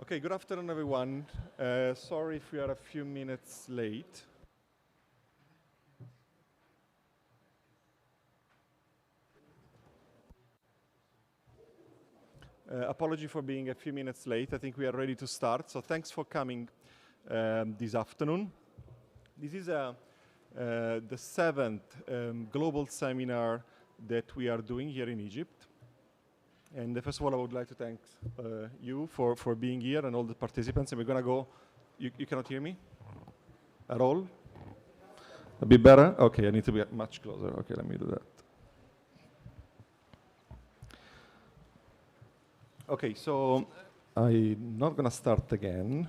Okay, good afternoon, everyone. Sorry if we are a few minutes late. Apology for being a few minutes late. I think we are ready to start. So thanks for coming this afternoon. This is the seventh global seminar that we are doing here in Egypt. And first of all, I would like to thank you for being here and all the participants. And we're going to go, you cannot hear me at all? A bit better? Okay, I need to be much closer. Okay, let me do that. Okay, so I'm not going to start again.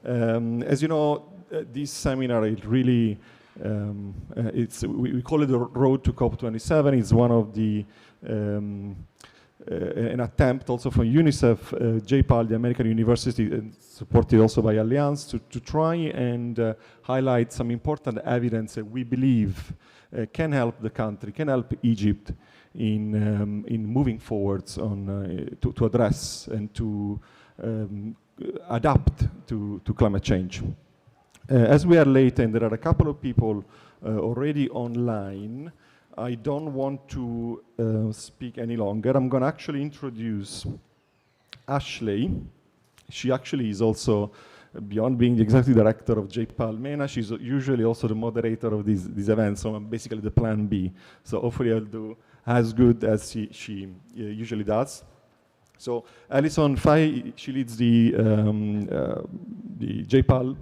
As you know, this seminar is really, we call it the Road to COP27. It's one of the an attempt also from UNICEF, JPAL, the American university, and supported also by Allianz, to try and highlight some important evidence that we believe can help the country, can help Egypt in moving forwards on to address and to adapt to climate change. As we are late and there are a couple of people already online, I don't want to speak any longer. I'm going to actually introduce Ashley. She actually is also, beyond being the executive director of JPAL MENA, she's usually also the moderator of these events, so I'm basically the plan B. So hopefully I'll do as good as she usually does. So Alison Fay, she leads the JPAL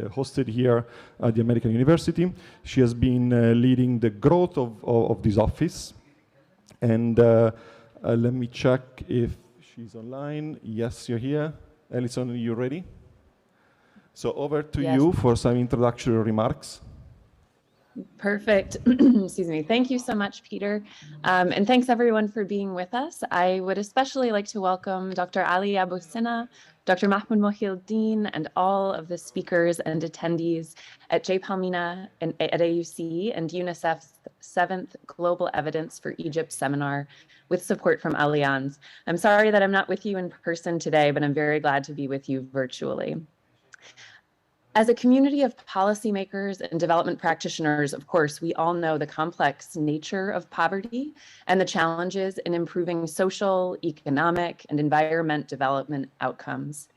hosted here at the American University. She has been leading the growth of this office. And let me check if she's online. Yes, you're here. Alison, are you ready? So over to you for some introductory remarks. Perfect. Excuse me. Thank you so much, Peter. And thanks everyone for being with us. I would especially like to welcome Dr. Ali Abu Sina, Dr. Mahmoud Mohieldin, and all of the speakers and attendees at JPAL MENA and at AUC and UNICEF's 7th Global Evidence for Egypt seminar with support from Allianz. I'm sorry that I'm not with you in person today, but I'm very glad to be with you virtually. As a community of policymakers and development practitioners, of course, we all know the complex nature of poverty and the challenges in improving social, economic, and environment development outcomes.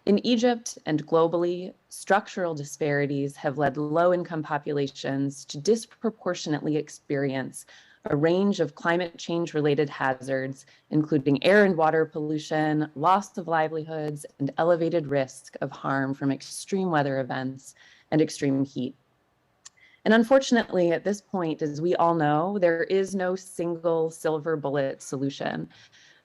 In Egypt and globally, structural disparities have led low-income populations to disproportionately experience a range of climate change-related hazards, including air and water pollution, loss of livelihoods, and elevated risk of harm from extreme weather events and extreme heat. And unfortunately, at this point, as we all know, there is no single silver bullet solution.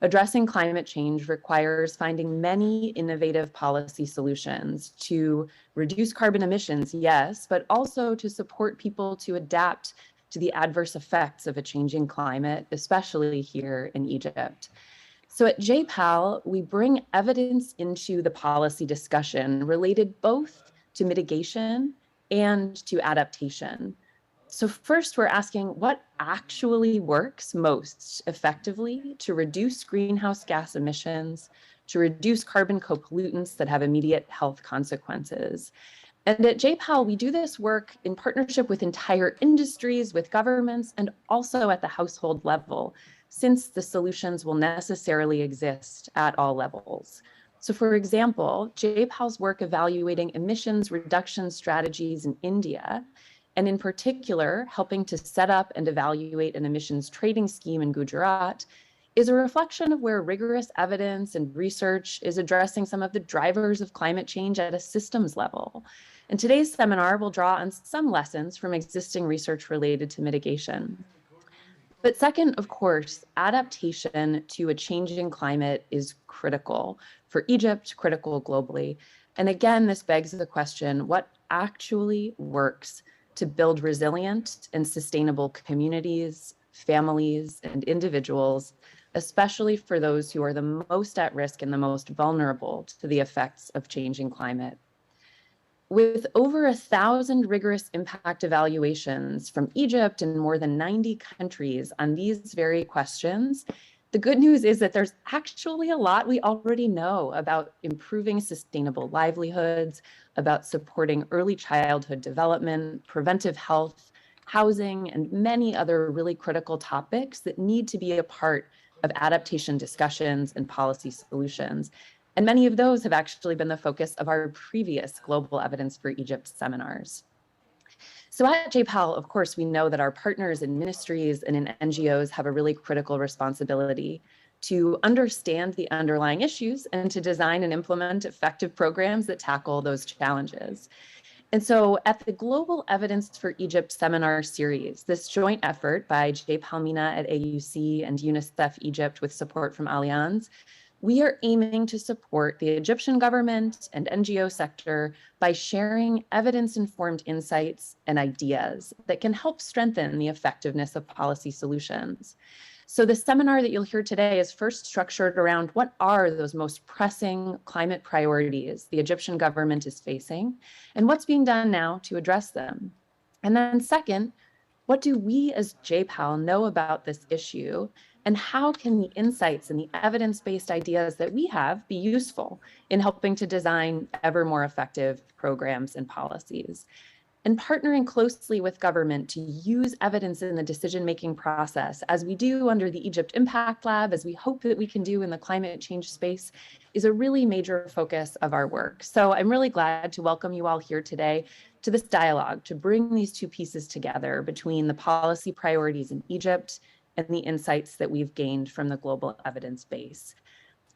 Addressing climate change requires finding many innovative policy solutions to reduce carbon emissions, yes, but also to support people to adapt to the adverse effects of a changing climate, especially here in Egypt. So at JPAL, we bring evidence into the policy discussion related both to mitigation and to adaptation. So first, we're asking what actually works most effectively to reduce greenhouse gas emissions, to reduce carbon co-pollutants that have immediate health consequences. And at JPAL, we do this work in partnership with entire industries, with governments, and also at the household level, since the solutions will necessarily exist at all levels. So for example, JPAL's work evaluating emissions reduction strategies in India, and in particular, helping to set up and evaluate an emissions trading scheme in Gujarat, is a reflection of where rigorous evidence and research is addressing some of the drivers of climate change at a systems level. And today's seminar will draw on some lessons from existing research related to mitigation. But second, of course, adaptation to a changing climate is critical for Egypt, critical globally. And again, this begs the question, what actually works to build resilient and sustainable communities, families, and individuals, especially for those who are the most at risk and the most vulnerable to the effects of changing climate? With over 1,000 rigorous impact evaluations from Egypt and more than 90 countries on these very questions, The good news is that there's actually a lot we already know about improving sustainable livelihoods, about supporting early childhood development, preventive health, housing, and many other really critical topics that need to be a part of adaptation discussions and policy solutions. And many of those have actually been the focus of our previous Global Evidence for Egypt seminars. So at JPAL, of course, we know that our partners in ministries and in NGOs have a really critical responsibility to understand the underlying issues and to design and implement effective programs that tackle those challenges. And so at the Global Evidence for Egypt seminar series, this joint effort by JPAL MENA at AUC and UNICEF Egypt with support from Allianz, we are aiming to support the Egyptian government and NGO sector by sharing evidence-informed insights and ideas that can help strengthen the effectiveness of policy solutions. So the seminar that you'll hear today is first structured around what are those most pressing climate priorities the Egyptian government is facing, and what's being done now to address them. And then second, what do we as JPAL know about this issue, and how can the insights and the evidence-based ideas that we have be useful in helping to design ever more effective programs and policies? And partnering closely with government to use evidence in the decision-making process, as we do under the Egypt Impact Lab, as we hope that we can do in the climate change space, is a really major focus of our work. So I'm really glad to welcome you all here today to this dialogue, to bring these two pieces together between the policy priorities in Egypt and the insights that we've gained from the global evidence base.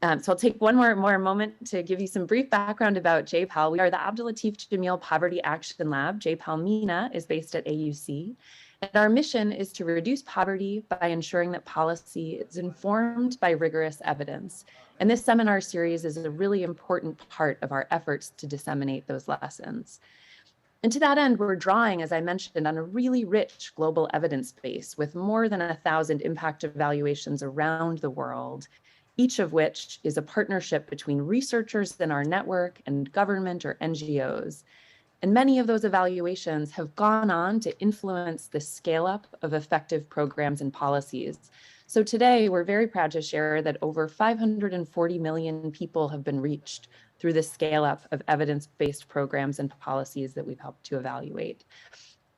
So I'll take one more moment to give you some brief background about JPAL. We are the Abdul Latif Jameel Poverty Action Lab. JPAL MENA is based at AUC. And our mission is to reduce poverty by ensuring that policy is informed by rigorous evidence. And this seminar series is a really important part of our efforts to disseminate those lessons. And to that end, we're drawing, as I mentioned, on a really rich global evidence base with more than 1,000 impact evaluations around the world, each of which is a partnership between researchers in our network and government or NGOs. And many of those evaluations have gone on to influence the scale-up of effective programs and policies. So today, we're very proud to share that over 540 million people have been reached through the scale-up of evidence-based programs and policies that we've helped to evaluate.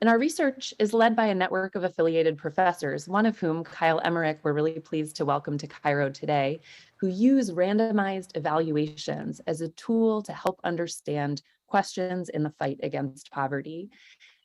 And our research is led by a network of affiliated professors, one of whom, Kyle Emmerich, we're really pleased to welcome to Cairo today, who use randomized evaluations as a tool to help understand questions in the fight against poverty.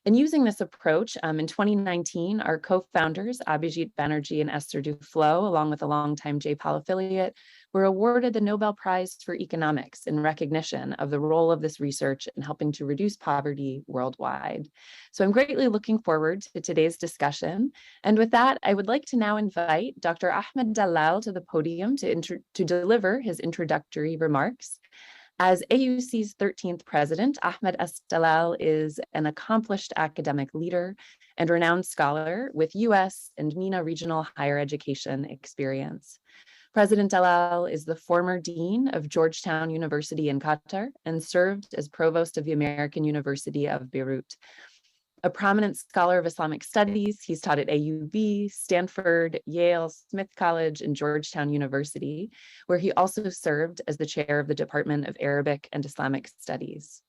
And using this approach, in 2019, our co-founders, Abhijit Banerjee and Esther Duflo, along with a longtime JPAL affiliate, were awarded the Nobel Prize for Economics in recognition of the role of this research in helping to reduce poverty worldwide. So I'm greatly looking forward to today's discussion. And with that, I would like to now invite Dr. Ahmed Dalal to the podium to deliver his introductory remarks. As AUC's 13th president, Ahmed Dalal is an accomplished academic leader and renowned scholar with US and MENA regional higher education experience. President Dalal is the former dean of Georgetown University in Qatar and served as provost of the American University of Beirut. A prominent scholar of Islamic studies, he's taught at AUB, Stanford, Yale, Smith College, and Georgetown University, where he also served as the chair of the Department of Arabic and Islamic Studies.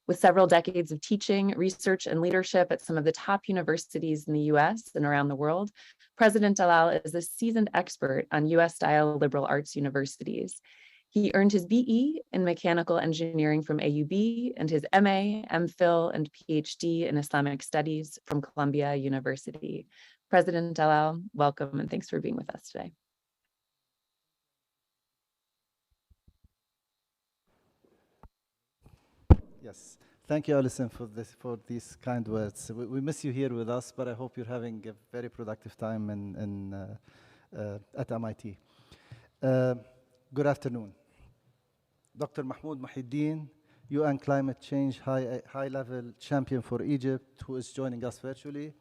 With several decades of teaching, research, and leadership at some of the top universities in the US and around the world, President Dalal is a seasoned expert on US-style liberal arts universities. He earned his BE in mechanical engineering from AUB and his MA, MPhil, and PhD in Islamic studies from Columbia University. President Dalal, welcome and thanks for being with us today. Yes, thank you, Alison, for these kind words. We miss you here with us, but I hope you're having a very productive time at MIT. Good afternoon. Dr. Mahmoud Muhyiddin, UN Climate Change High-Level Champion for Egypt, who is joining us virtually.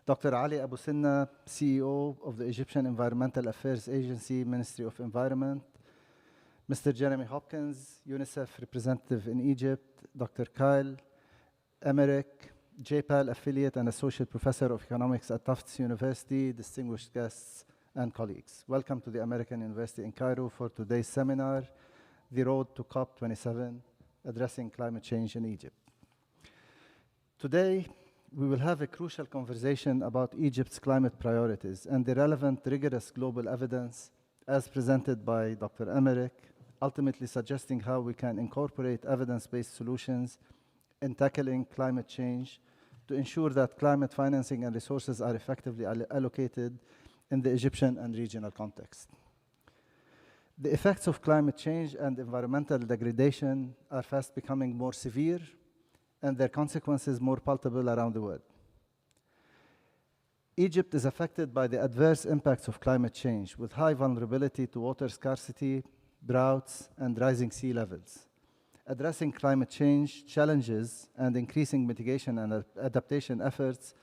Dr. Ali Abu Sinna, CEO of the Egyptian Environmental Affairs Agency, Ministry of Environment. Mr. Jeremy Hopkins, UNICEF representative in Egypt. Dr. Kyle Emmerich, JPAL affiliate and associate professor of economics at Tufts University. Distinguished guests, and colleagues. Welcome to the American University in Cairo for today's seminar, The Road to COP27, Addressing Climate Change in Egypt. Today, we will have a crucial conversation about Egypt's climate priorities and the relevant, rigorous global evidence as presented by Dr. Emmerich, ultimately suggesting how we can incorporate evidence-based solutions in tackling climate change to ensure that climate financing and resources are effectively allocated in the Egyptian and regional context. The effects of climate change and environmental degradation are fast becoming more severe and their consequences more palpable around the world. Egypt is affected by the adverse impacts of climate change with high vulnerability to water scarcity, droughts, and rising sea levels. Addressing climate change challenges and increasing mitigation and adaptation efforts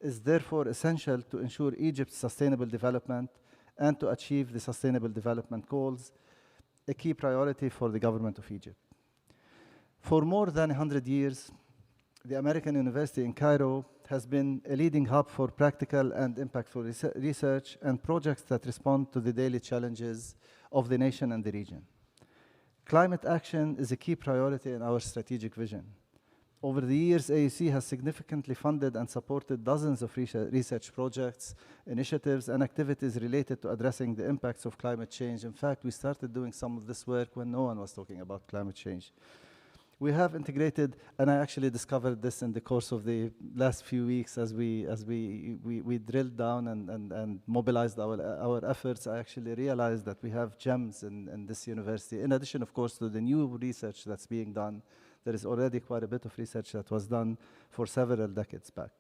is therefore essential to ensure Egypt's sustainable development and to achieve the Sustainable Development Goals, a key priority for the government of Egypt. For more than 100 years, the American University in Cairo has been a leading hub for practical and impactful research and projects that respond to the daily challenges of the nation and the region. Climate action is a key priority in our strategic vision. Over the years, AUC has significantly funded and supported dozens of research projects, initiatives, and activities related to addressing the impacts of climate change. In fact, we started doing some of this work when no one was talking about climate change. We have integrated, and I actually discovered this in the course of the last few weeks as we drilled down and mobilized our efforts. I actually realized that we have gems in this university. In addition, of course, to the new research that's being done, there is already quite a bit of research that was done for several decades back.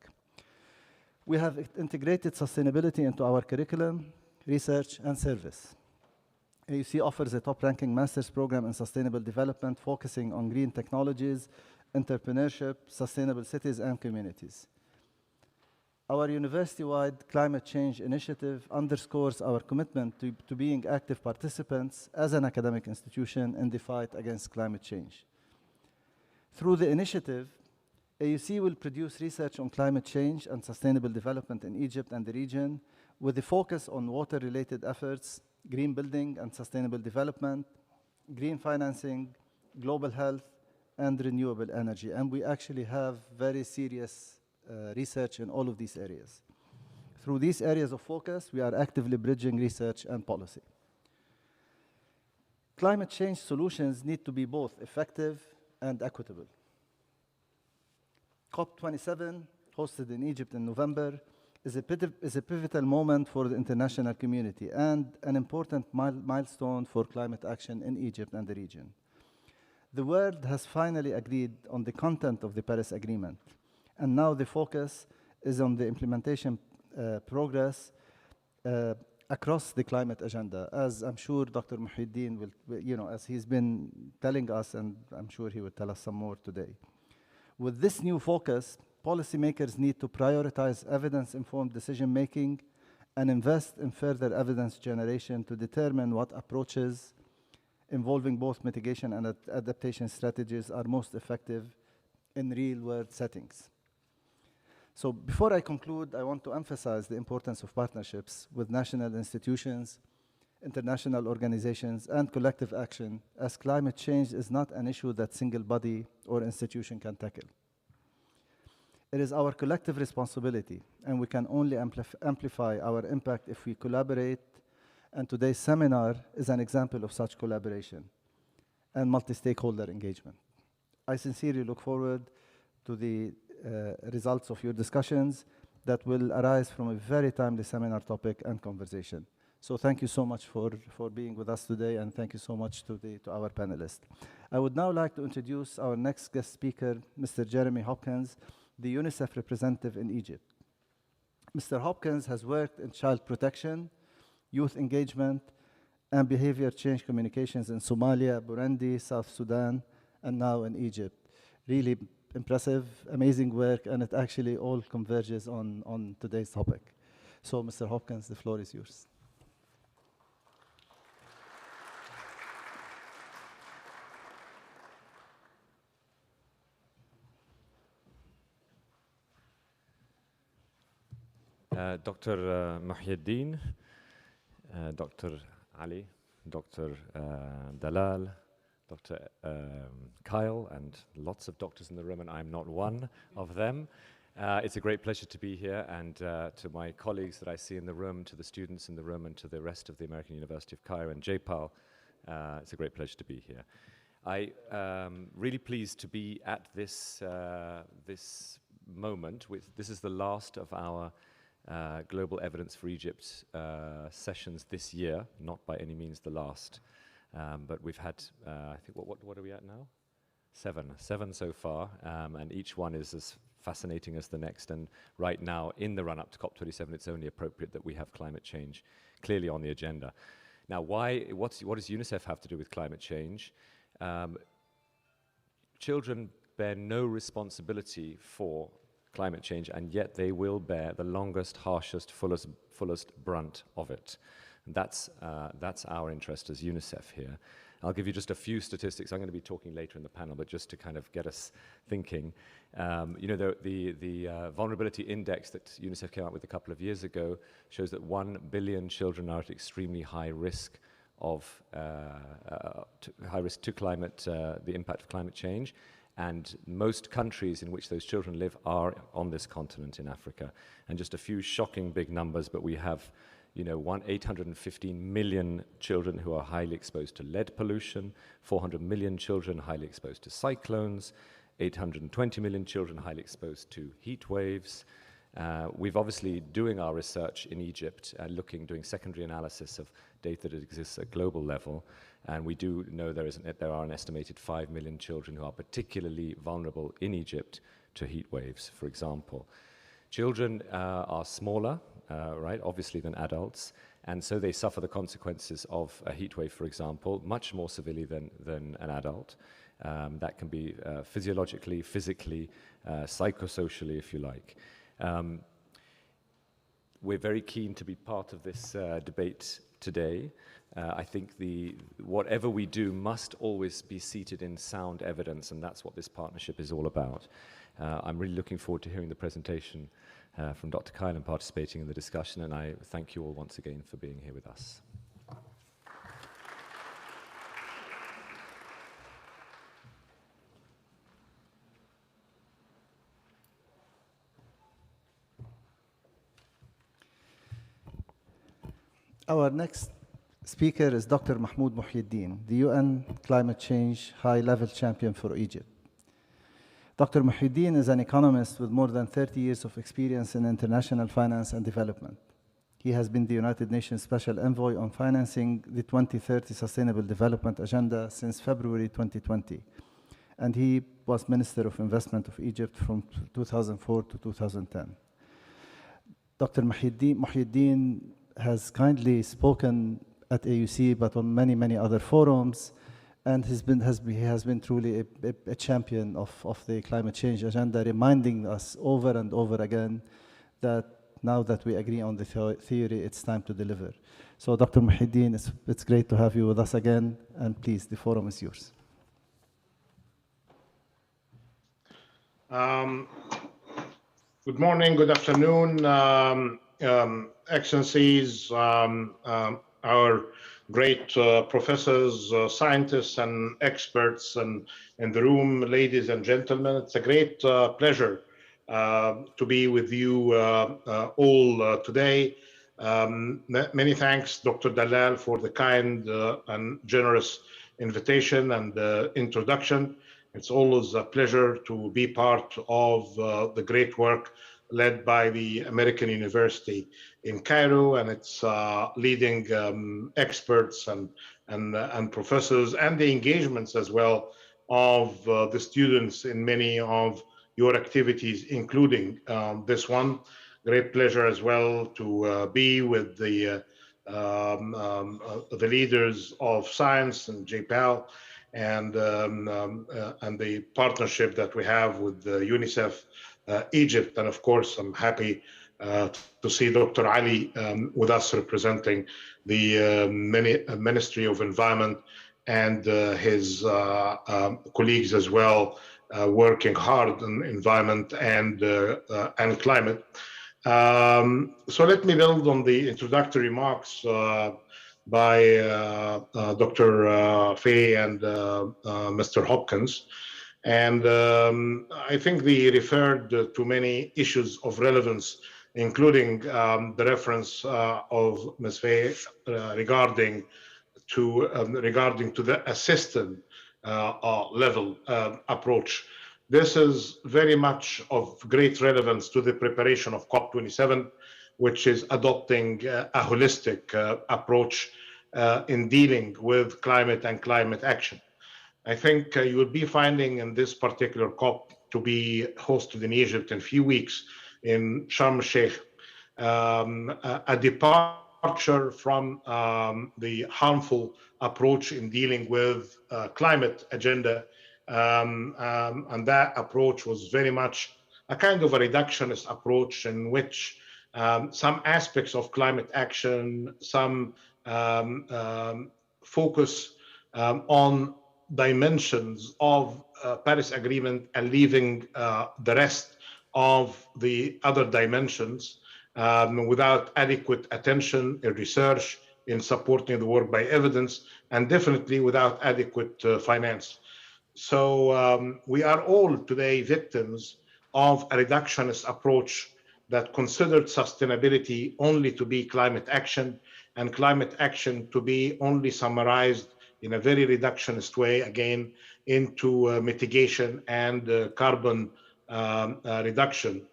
We have integrated sustainability into our curriculum, research, and service. AUC offers a top-ranking master's program in sustainable development, focusing on green technologies, entrepreneurship, sustainable cities, and communities. Our university-wide climate change initiative underscores our commitment to being active participants as an academic institution in the fight against climate change. Through the initiative, AUC will produce research on climate change and sustainable development in Egypt and the region, with a focus on water-related efforts, green building and sustainable development, green financing, global health, and renewable energy. And we actually have very serious research in all of these areas. Through these areas of focus, we are actively bridging research and policy. Climate change solutions need to be both effective and equitable. COP27, hosted in Egypt in November, is a pivotal moment for the international community and an important milestone for climate action in Egypt and the region. The world has finally agreed on the content of the Paris Agreement, and now the focus is on the implementation progress across the climate agenda, as I'm sure Dr. Muhyiddin will, as he's been telling us, and I'm sure he will tell us some more today. With this new focus, policymakers need to prioritize evidence-informed decision-making and invest in further evidence generation to determine what approaches involving both mitigation and adaptation strategies are most effective in real-world settings. So before I conclude, I want to emphasize the importance of partnerships with national institutions, international organizations, and collective action, as climate change is not an issue that single body or institution can tackle. It is our collective responsibility, and we can only amplify our impact if we collaborate, and today's seminar is an example of such collaboration and multi-stakeholder engagement. I sincerely look forward to the results of your discussions that will arise from a very timely seminar topic and conversation. So thank you so much for being with us today, and thank you so much to our panelists. I would now like to introduce our next guest speaker, Mr. Jeremy Hopkins, the UNICEF representative in Egypt. Mr. Hopkins has worked in child protection, youth engagement, and behavior change communications in Somalia, Burundi, South Sudan, and now in Egypt. Really impressive, amazing work, and it actually all converges on today's topic. So, Mr. Hopkins, the floor is yours. Dr. Muhyiddin, Dr. Ali, Dr. Dalal, Dr. Kyle, and lots of doctors in the room, and I'm not one of them. It's a great pleasure to be here, and to my colleagues that I see in the room, to the students in the room, and to the rest of the American University of Cairo and JPAL, it's a great pleasure to be here. I'm really pleased to be at this, this moment. This is the last of our Global Evidence for Egypt sessions this year, not by any means the last, but we've had, I think, what are we at now? Seven so far, and each one is as fascinating as the next. And right now, in the run-up to COP27, it's only appropriate that we have climate change clearly on the agenda. Now, what does UNICEF have to do with climate change? Children bear no responsibility for climate change, and yet they will bear the longest, harshest, fullest brunt of it. And that's our interest as UNICEF here. I'll give you just a few statistics. I'm going to be talking later in the panel, but just to kind of get us thinking. You know, the vulnerability index that UNICEF came out with a couple of years ago shows that 1 billion children are at extremely high risk of to climate, the impact of climate change. And most countries in which those children live are on this continent in Africa. And just a few shocking big numbers, but we have, you know, 815 million children who are highly exposed to lead pollution, 400 million children highly exposed to cyclones, 820 million children highly exposed to heat waves. We've obviously doing our research in Egypt and doing secondary analysis of data that exists at global level, and we do know there are an estimated 5 million children who are particularly vulnerable in Egypt to heat waves, for example. Children are smaller, right, obviously, than adults, and so they suffer the consequences of a heat wave, for example, much more severely than an adult. That can be physiologically, physically, psychosocially, if you like. We're very keen to be part of this debate today. I think whatever we do must always be seated in sound evidence, and that's what this partnership is all about. I'm really looking forward to hearing the presentation from Dr. Kyle and participating in the discussion, and I thank you all once again for being here with us. Our next speaker is Dr. Mahmoud Muhyiddin, the UN Climate Change High-Level Champion for Egypt. Dr. Muhyiddin is an economist with more than 30 years of experience in international finance and development. He has been the United Nations Special Envoy on financing the 2030 Sustainable Development Agenda since February 2020. And he was Minister of Investment of Egypt from 2004 to 2010. Dr. Muhyiddin has kindly spoken at AUC, but on many, many other forums, and he has been truly a champion of the climate change agenda, reminding us over and over again that now that we agree on the theory, it's time to deliver. So, Dr. Muhyiddin, it's great to have you with us again, and please, the forum is yours. Good morning, good afternoon, Excellencies, our great professors, scientists, and experts in the room, ladies and gentlemen. It's a great pleasure to be with you all today. Many thanks, Dr. Dalal, for the kind and generous invitation and introduction. It's always a pleasure to be part of the great work led by the American University in Cairo and its leading experts and professors, and the engagements as well of the students in many of your activities, including this one. Great pleasure as well to be with the leaders of science and JPAL and the partnership that we have with UNICEF Egypt. And of course, I'm happy to see Dr. Ali with us representing the Ministry of Environment and his colleagues as well, working hard on environment and climate. So let me build on the introductory remarks by Dr. Fay and Mr. Hopkins. And I think they referred to many issues of relevance, including the reference of Ms. Fay regarding to the assistant level approach. This is very much of great relevance to the preparation of COP27, which is adopting a holistic approach in dealing with climate and climate action. I think you will be finding in this particular COP to be hosted in Egypt in a few weeks in Sharm el-Sheikh, a departure from the harmful approach in dealing with climate agenda. And that approach was very much a kind of a reductionist approach in which some aspects of climate action, some focus on dimensions of Paris Agreement and leaving the rest of the other dimensions without adequate attention in research, in supporting the work by evidence, and definitely without adequate finance. So we are all today victims of a reductionist approach that considered sustainability only to be climate action, and climate action to be only summarized in a very reductionist way, again, into mitigation and carbon reduction.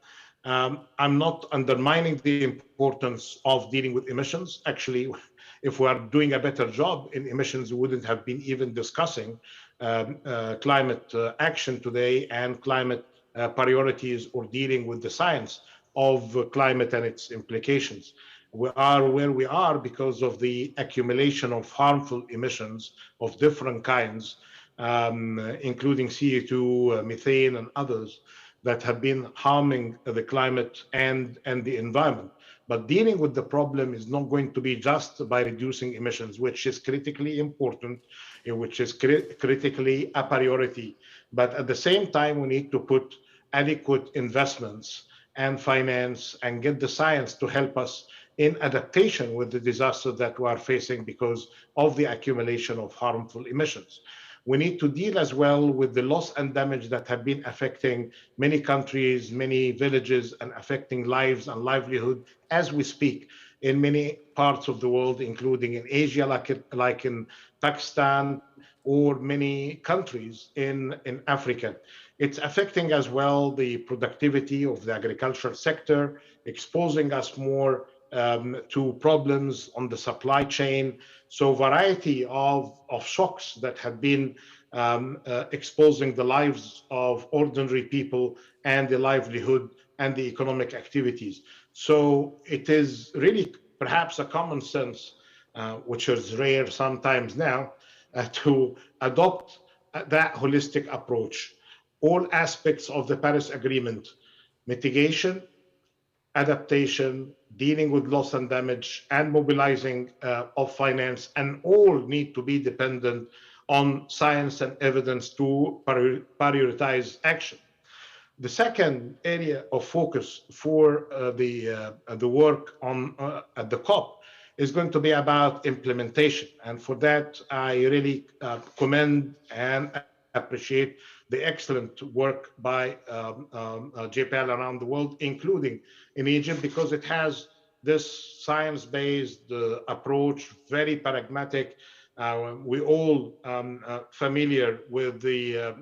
I'm not undermining the importance of dealing with emissions. Actually, if we are doing a better job in emissions, we wouldn't have been even discussing climate action today and climate priorities or dealing with the science of climate and its implications. We are where we are because of the accumulation of harmful emissions of different kinds, including CO2, methane, and others that have been harming the climate and the environment. But dealing with the problem is not going to be just by reducing emissions, which is critically important, which is critically a priority. But at the same time, we need to put adequate investments and finance and get the science to help us in adaptation with the disaster that we are facing because of the accumulation of harmful emissions. We need to deal as well with the loss and damage that have been affecting many countries, many villages, and affecting lives and livelihood as we speak in many parts of the world, including in Asia, like in Pakistan, or many countries in Africa. It's affecting as well the productivity of the agricultural sector, exposing us more to problems on the supply chain. So variety of shocks that have been exposing the lives of ordinary people and the livelihood and the economic activities. So it is really perhaps a common sense, which is rare sometimes now, to adopt that holistic approach. All aspects of the Paris Agreement, mitigation, adaptation, dealing with loss and damage, and mobilizing of finance, and all need to be dependent on science and evidence to prioritize action. The second area of focus for the work on at the COP is going to be about implementation. And for that, I really commend and appreciate the excellent work by JPL around the world, including in Egypt, because it has this science-based approach, very pragmatic. We all familiar with the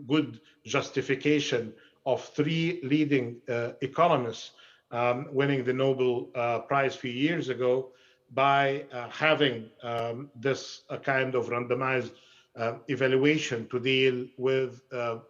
good justification of three leading economists winning the Nobel Prize a few years ago by having this kind of randomized evaluation to deal with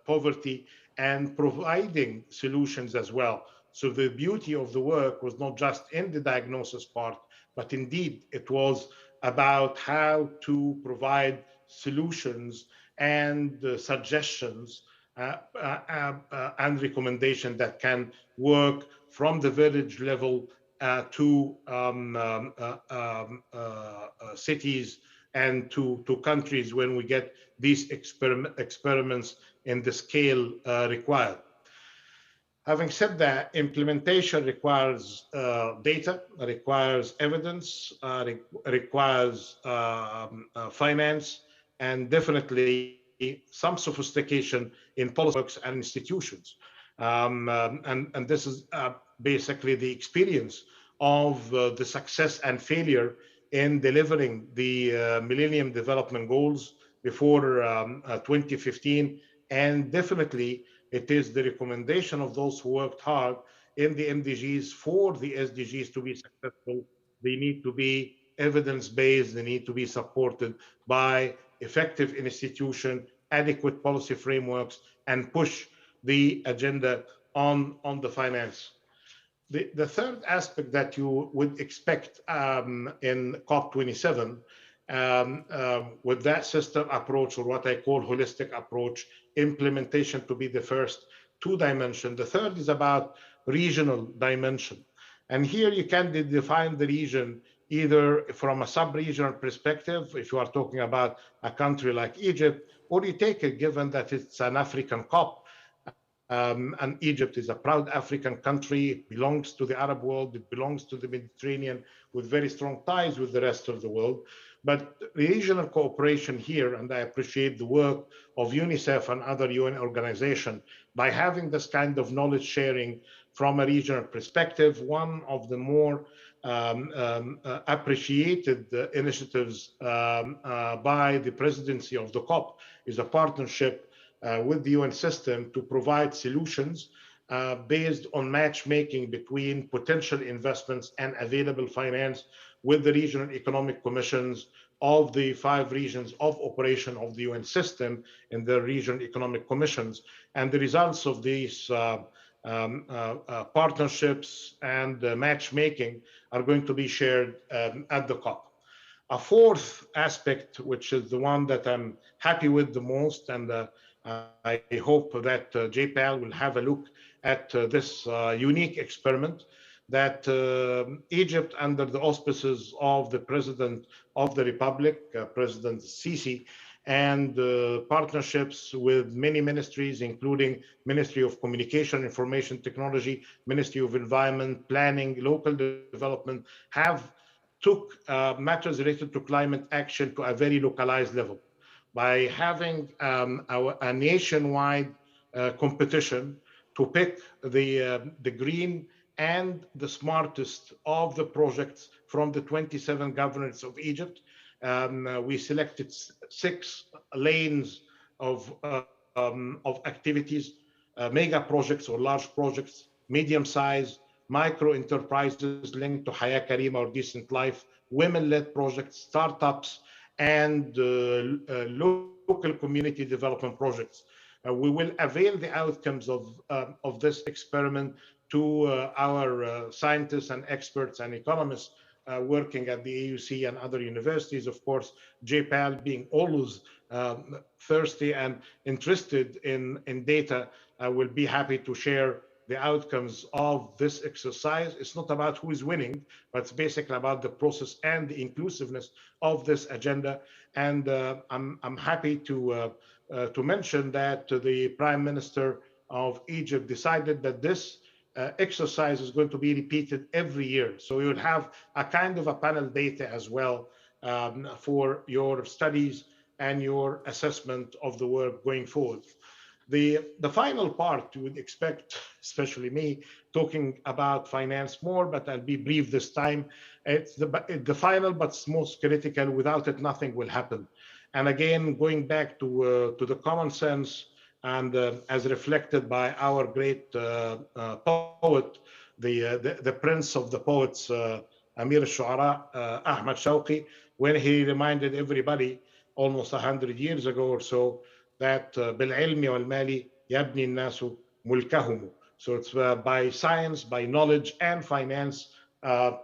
poverty and providing solutions as well. So the beauty of the work was not just in the diagnosis part, but indeed it was about how to provide solutions and suggestions and recommendations that can work from the village level to cities and to countries when we get these experiments in the scale required. Having said that, implementation requires data, requires evidence, requires finance, and definitely some sophistication in policy works and institutions. And this is basically the experience of the success and failure in delivering the Millennium Development Goals before 2015. And definitely, it is the recommendation of those who worked hard in the MDGs for the SDGs to be successful. They need to be evidence-based. They need to be supported by effective institution, adequate policy frameworks, and push the agenda on the finance. The third aspect that you would expect in COP27 with that system approach, or what I call holistic approach, implementation to be the first two dimension. The third is about regional dimension. And here you can define the region either from a sub-regional perspective, if you are talking about a country like Egypt, or you take it given that it's an African COP. And Egypt is a proud African country. It belongs to the Arab world. It belongs to the Mediterranean with very strong ties with the rest of the world. But regional cooperation here, and I appreciate the work of UNICEF and other UN organizations, by having this kind of knowledge sharing from a regional perspective. One of the more appreciated initiatives by the presidency of the COP is a partnership with the UN system to provide solutions based on matchmaking between potential investments and available finance with the regional economic commissions of the 5 regions of operation of the UN system and the regional economic commissions. And the results of these partnerships and matchmaking are going to be shared at the COP. A fourth aspect, which is the one that I'm happy with the most, and I hope that JPAL will have a look at this unique experiment that Egypt, under the auspices of the President of the Republic, President Sisi, and partnerships with many ministries, including Ministry of Communication, Information Technology, Ministry of Environment, Planning, Local Development, have took matters related to climate action to a very localized level by having a nationwide competition to pick the green and the smartest of the projects from the 27 governors of Egypt. We selected 6 lanes of activities, mega projects or large projects, medium size, micro enterprises linked to Haya Karima or decent life, women-led projects, startups, and local community development projects. We will avail the outcomes of this experiment to our scientists and experts and economists working at the AUC and other universities. Of course, JPAL being always thirsty and interested in data, will be happy to share the outcomes of this exercise. It's not about who is winning, but it's basically about the process and the inclusiveness of this agenda. And I'm happy to mention that the Prime Minister of Egypt decided that this exercise is going to be repeated every year. So you would have a kind of a panel data as well for your studies and your assessment of the work going forward. The final part, you would expect, especially me, talking about finance more, but I'll be brief this time. It's the final, but most critical. Without it, nothing will happen. And again, going back to the common sense, and as reflected by our great poet, the prince of the poets, Amir al-Shu'ara, Ahmad Shawqi, when he reminded everybody almost 100 years ago or so, that بالعلم والمال يبني الناس ملكهم. So it's by science, by knowledge and finance,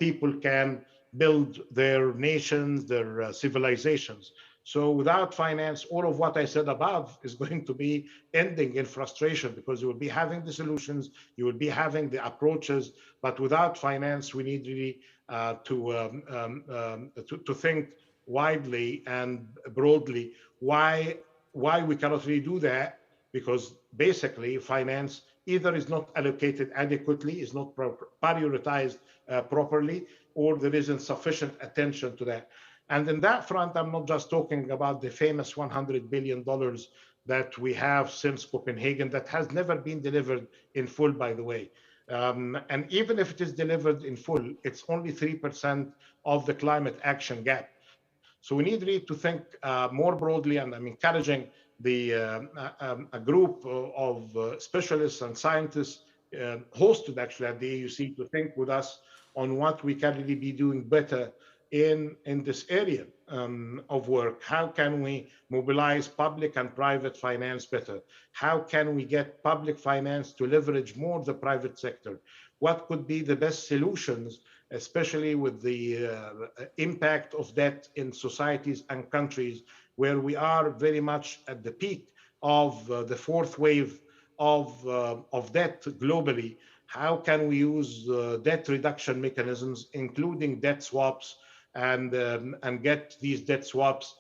people can build their nations, their civilizations. So without finance, all of what I said above is going to be ending in frustration, because you will be having the solutions, you will be having the approaches, but without finance, we need really to think widely and broadly. Why we cannot really do that? Because basically finance either is not allocated adequately, is not prioritized properly, or there isn't sufficient attention to that. And in that front, I'm not just talking about the famous $100 billion that we have since Copenhagen that has never been delivered in full, by the way. And even if it is delivered in full, it's only 3% of the climate action gap. So we need really to think more broadly, and I'm encouraging a group of specialists and scientists hosted actually at the AUC to think with us on what we can really be doing better in this area of work. How can we mobilize public and private finance better? How can we get public finance to leverage more the private sector? What could be the best solutions, especially with the impact of debt in societies and countries where we are very much at the peak of the fourth wave of debt globally? How can we use debt reduction mechanisms, including debt swaps, and get these debt swaps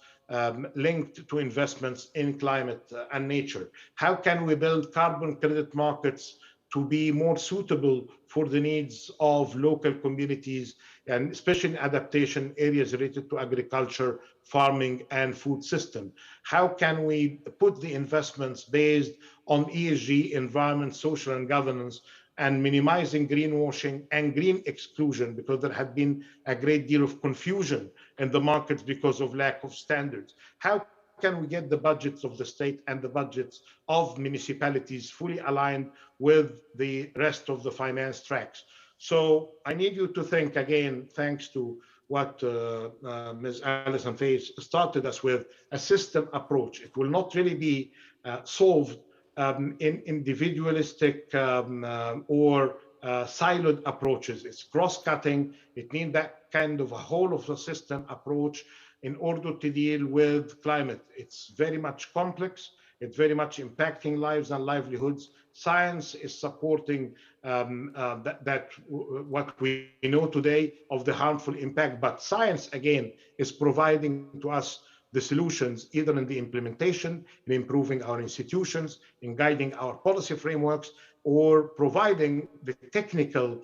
linked to investments in climate and nature? How can we build carbon credit markets to be more suitable for the needs of local communities, and especially in adaptation areas related to agriculture, farming, and food system? How can we put the investments based on ESG, environment, social, and governance, and minimizing greenwashing and green exclusion, because there had been a great deal of confusion in the markets because of lack of standards? How can we get the budgets of the state and the budgets of municipalities fully aligned with the rest of the finance tracks? So I need you to think again, thanks to what Ms. Alison Faye started us with, a system approach. It will not really be solved in individualistic or siloed approaches. It's cross-cutting. It needs that kind of a whole of the system approach in order to deal with climate. It's very much complex. It's very much impacting lives and livelihoods. Science is supporting what we know today of the harmful impact, but science, again, is providing to us the solutions, either in the implementation, in improving our institutions, in guiding our policy frameworks, or providing the technical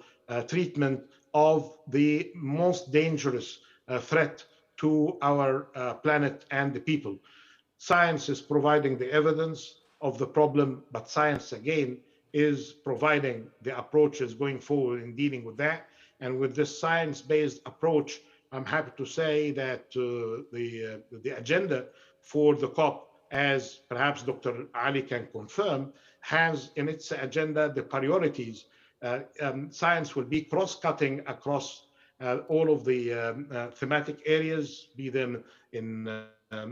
treatment of the most dangerous threat to our planet and the people. Science is providing the evidence of the problem, but science, again, is providing the approaches going forward in dealing with that. And with this science-based approach, I'm happy to say that the agenda for the COP, as perhaps Dr. Ali can confirm, has in its agenda the priorities. Science will be cross-cutting across all of the thematic areas, be them in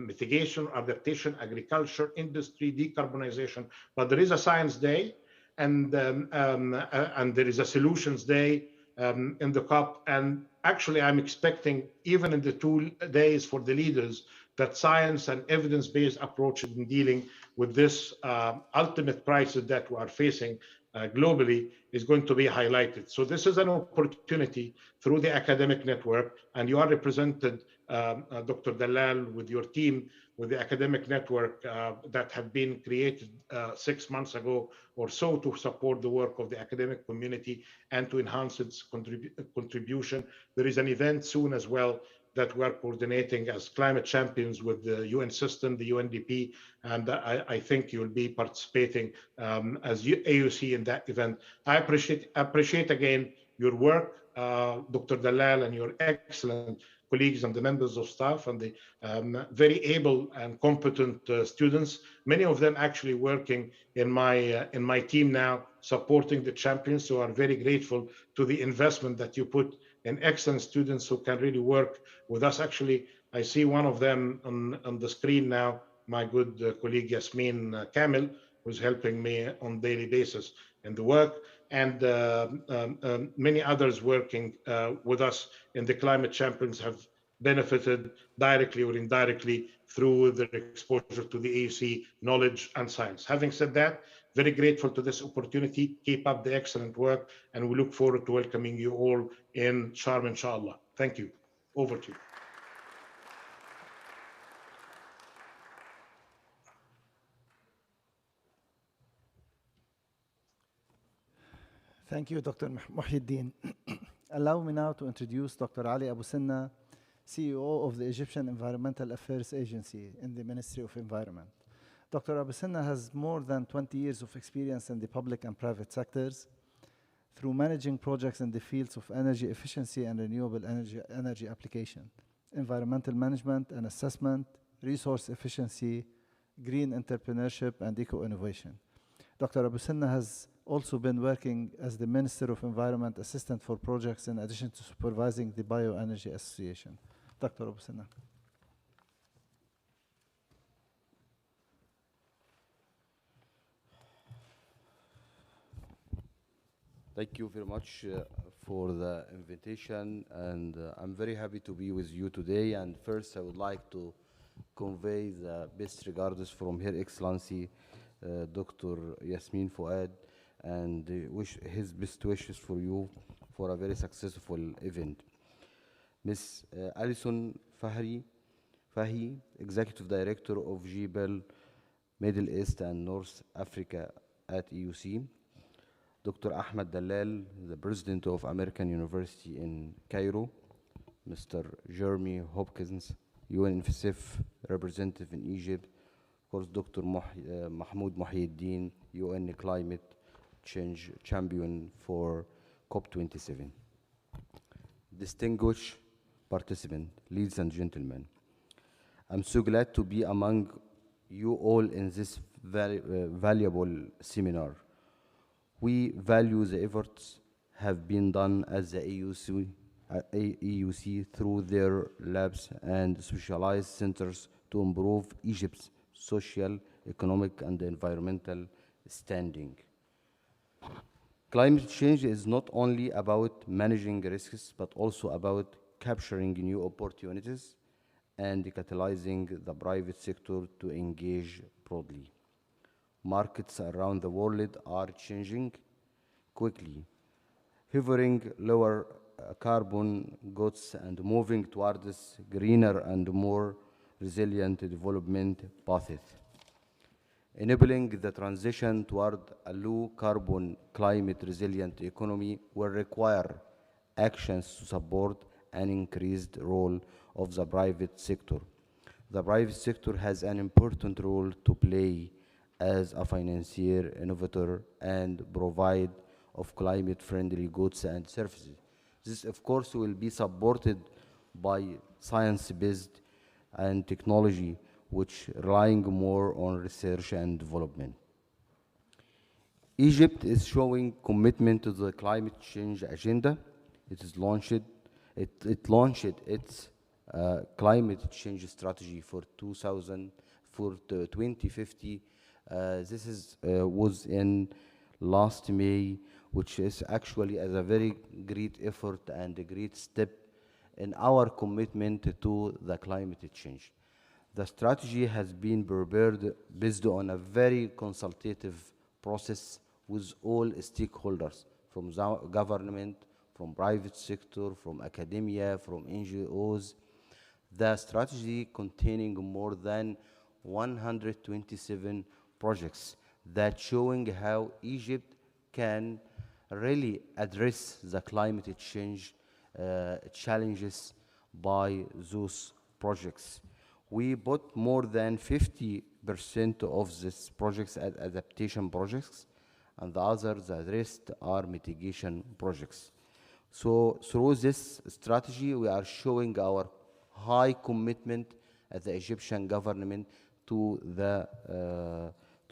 mitigation, adaptation, agriculture, industry, decarbonization. But there is a science day, and there is a solutions day in the COP. And actually, I'm expecting, even in the 2 days for the leaders, that science and evidence-based approaches in dealing with this ultimate crisis that we are facing globally is going to be highlighted. So this is an opportunity through the academic network, and you are represented, Dr. Dalal, with your team, with the academic network that have been created 6 months ago or so to support the work of the academic community and to enhance its contribution. There is an event soon as well that we are coordinating as climate champions with the UN system, the UNDP, and I think you'll be participating as AUC in that event. I appreciate again your work, Dr. Dalal, and your excellent colleagues and the members of staff and the very able and competent students, many of them actually working in my team now, supporting the champions. So I'm very grateful to the investment that you put in excellent students who can really work with us. Actually, I see one of them on the screen now, my good colleague Yasmin Kamil, who's helping me on a daily basis in the work, and many others working with us in the climate champions have benefited directly or indirectly through their exposure to the AUC knowledge and science. Having said that, very grateful to this opportunity. Keep up the excellent work, and we look forward to welcoming you all in Sharm, inshallah. Thank you. Over to you. Thank you, Dr. Muhyiddin. Allow me now to introduce Dr. Ali Abu Sinna, CEO of the Egyptian Environmental Affairs Agency in the Ministry of Environment. Dr. Abu Sinna has more than 20 years of experience in the public and private sectors through managing projects in the fields of energy efficiency and renewable energy application, environmental management and assessment, resource efficiency, green entrepreneurship, and eco-innovation. Dr. Abu Sinna has also been working as the Minister of Environment Assistant for projects in addition to supervising the Bioenergy Association. Dr. Abu Sinna. Thank you very much for the invitation, and I'm very happy to be with you today. And first, I would like to convey the best regards from Her Excellency Dr. Yasmin Fouad, and his best wishes for you for a very successful event. Ms. Alison Fahi, Executive Director of GBEL Middle East and North Africa at EUC. Dr. Ahmed Dalal, the President of American University in Cairo. Mr. Jeremy Hopkins, UNICEF representative in Egypt. Of course, Dr. Mahmoud Muhyiddin, UN Climate Change Champion for COP27. Distinguished participants, ladies and gentlemen, I'm so glad to be among you all in this very valuable seminar. We value the efforts have been done at the EUC through their labs and specialized centers to improve Egypt's social, economic, and environmental standing. Climate change is not only about managing risks, but also about capturing new opportunities and catalyzing the private sector to engage broadly. Markets around the world are changing quickly, favoring lower carbon goods and moving towards greener and more resilient development paths. Enabling the transition toward a low carbon climate resilient economy will require actions to support an increased role of the private sector. The private sector has an important role to play as a financier, innovator, and provider of climate-friendly goods and services. This, of course, will be supported by science-based and technology, which relying more on research and development. Egypt is showing commitment to the climate change agenda. It launched its climate change strategy for 2050. This was in last May, which is actually as a very great effort and a great step in our commitment to the climate change. The strategy has been prepared based on a very consultative process with all stakeholders, from the government, from private sector, from academia, from NGOs. The strategy containing more than 127 projects that showing how Egypt can really address the climate change challenges by those projects. We put more than 50% of these projects as adaptation projects, and the rest are mitigation projects. So through this strategy, we are showing our high commitment as the Egyptian government to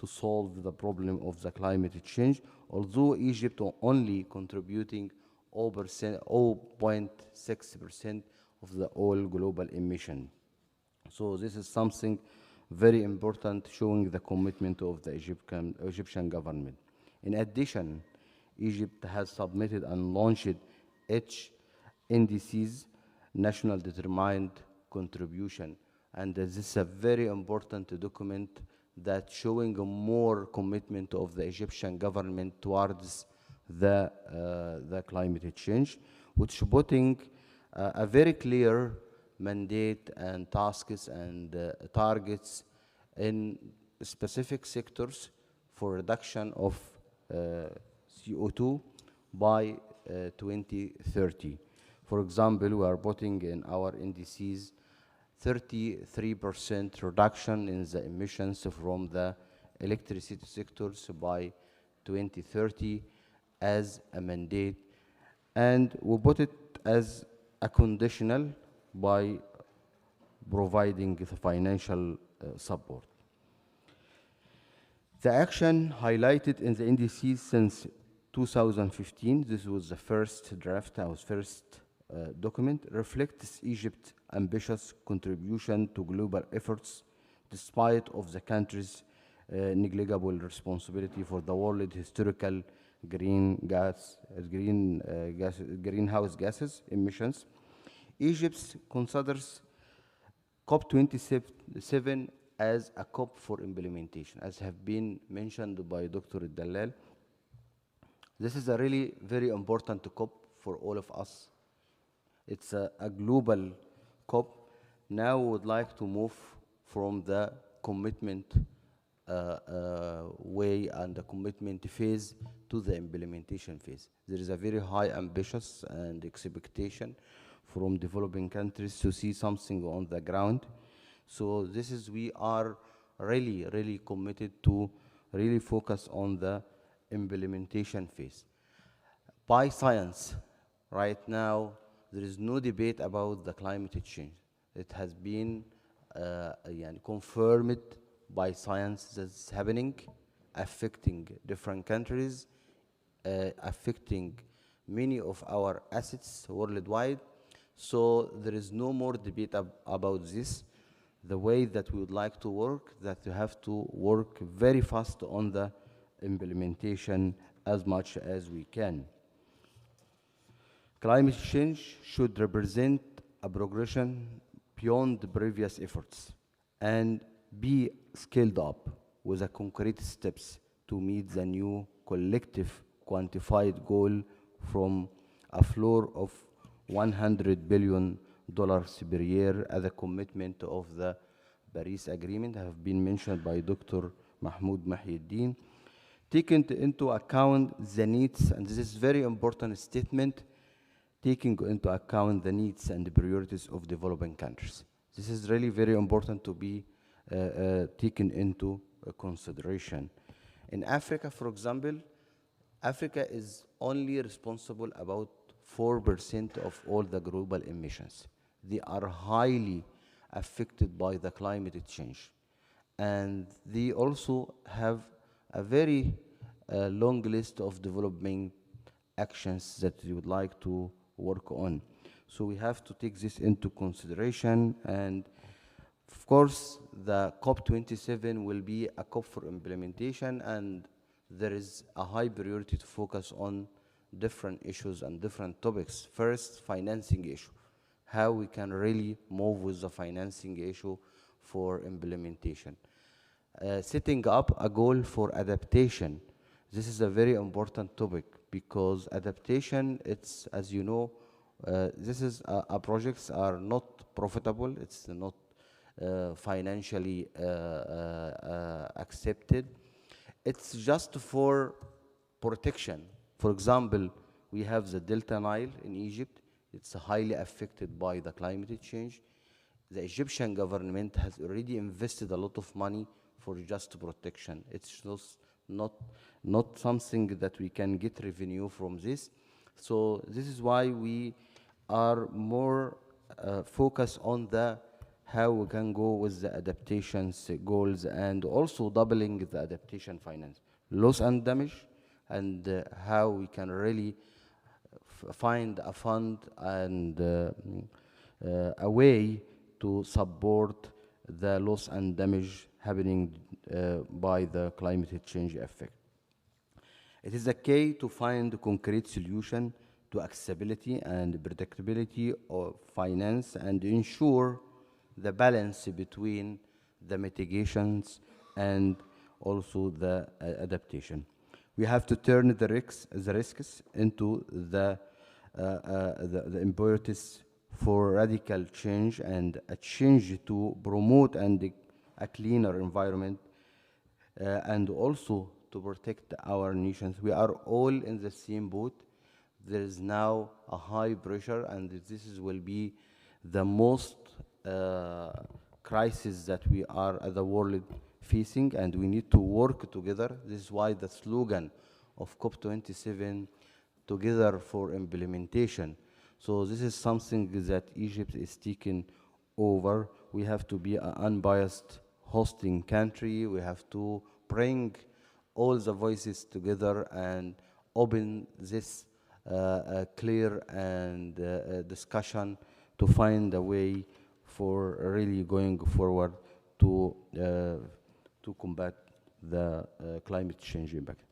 solve the problem of the climate change, although Egypt only contributing 0.6% of the all global emission. So this is something very important, showing the commitment of the Egyptian government. In addition, Egypt has submitted and launched its NDCs, National Determined Contribution, and this is a very important document that showing a more commitment of the Egyptian government towards the climate change, which putting a very clear mandate and tasks and targets in specific sectors for reduction of CO2, by 2030. For example, we are putting in our indices 33% reduction in the emissions from the electricity sectors by 2030 as a mandate, and we put it as a conditional by providing the financial support. The action highlighted in the indices since 2015, this was the first draft, our first document, reflects Egypt's ambitious contribution to global efforts despite of the country's negligible responsibility for the world historical greenhouse gases emissions. Egypt considers COP27 as a COP for implementation, as have been mentioned by Dr. Dalal. This is a really very important COP for all of us. It's a global COP. Now we would like to move from the commitment way and the commitment phase to the implementation phase. There is a very high ambitious and expectation from developing countries to see something on the ground. So this is, we are really, really committed to really focus on the implementation phase. By science, right now, there is no debate about the climate change. It has been confirmed by science that's happening, affecting different countries, affecting many of our assets worldwide. So there is no more debate about this. The way that we would like to work, that we have to work very fast on the implementation as much as we can. Climate change should represent a progression beyond the previous efforts and be scaled up with the concrete steps to meet the new collective quantified goal from a floor of $100 billion per year as a commitment of the Paris Agreement, have been mentioned by Dr. Mahmoud Mahieddin. Taking into account the needs, and this is very important statement, taking into account the needs and the priorities of developing countries. This is really very important to be taken into consideration. In Africa, for example, Africa is only responsible about 4% of all the global emissions. They are highly affected by the climate change. And they also have a very long list of development actions that we would like to work on. So we have to take this into consideration. And of course, the COP27 will be a COP for implementation, and there is a high priority to focus on different issues and different topics. First, financing issue. How we can really move with the financing issue for implementation. Setting up a goal for adaptation. This is a very important topic because adaptation, it's, as you know, this is projects are not profitable. It's not financially accepted. It's just for protection. For example, we have the Delta Nile in Egypt. It's highly affected by the climate change. The Egyptian government has already invested a lot of money for just protection. It's not something that we can get revenue from this. So this is why we are more focused on the how we can go with the adaptations goals and also doubling the adaptation finance. Loss and damage, and how we can really find a fund and a way to support the loss and damage happening by the climate change effect. It is a key to find a concrete solution to accessibility and predictability of finance and ensure the balance between the mitigations and also the adaptation. We have to turn the risks into the imperatives for radical change and a change to promote a cleaner environment and also to protect our nations. We are all in the same boat. there is now a high pressure, and will be the most crisis that we are as the world facing, and we need to work together. This is why the slogan of COP27, together for implementation. So this is something that Egypt is taking over. We have to be an unbiased hosting country. We have to bring all the voices together and open this clear and discussion to find a way for really going forward to combat the climate change impact.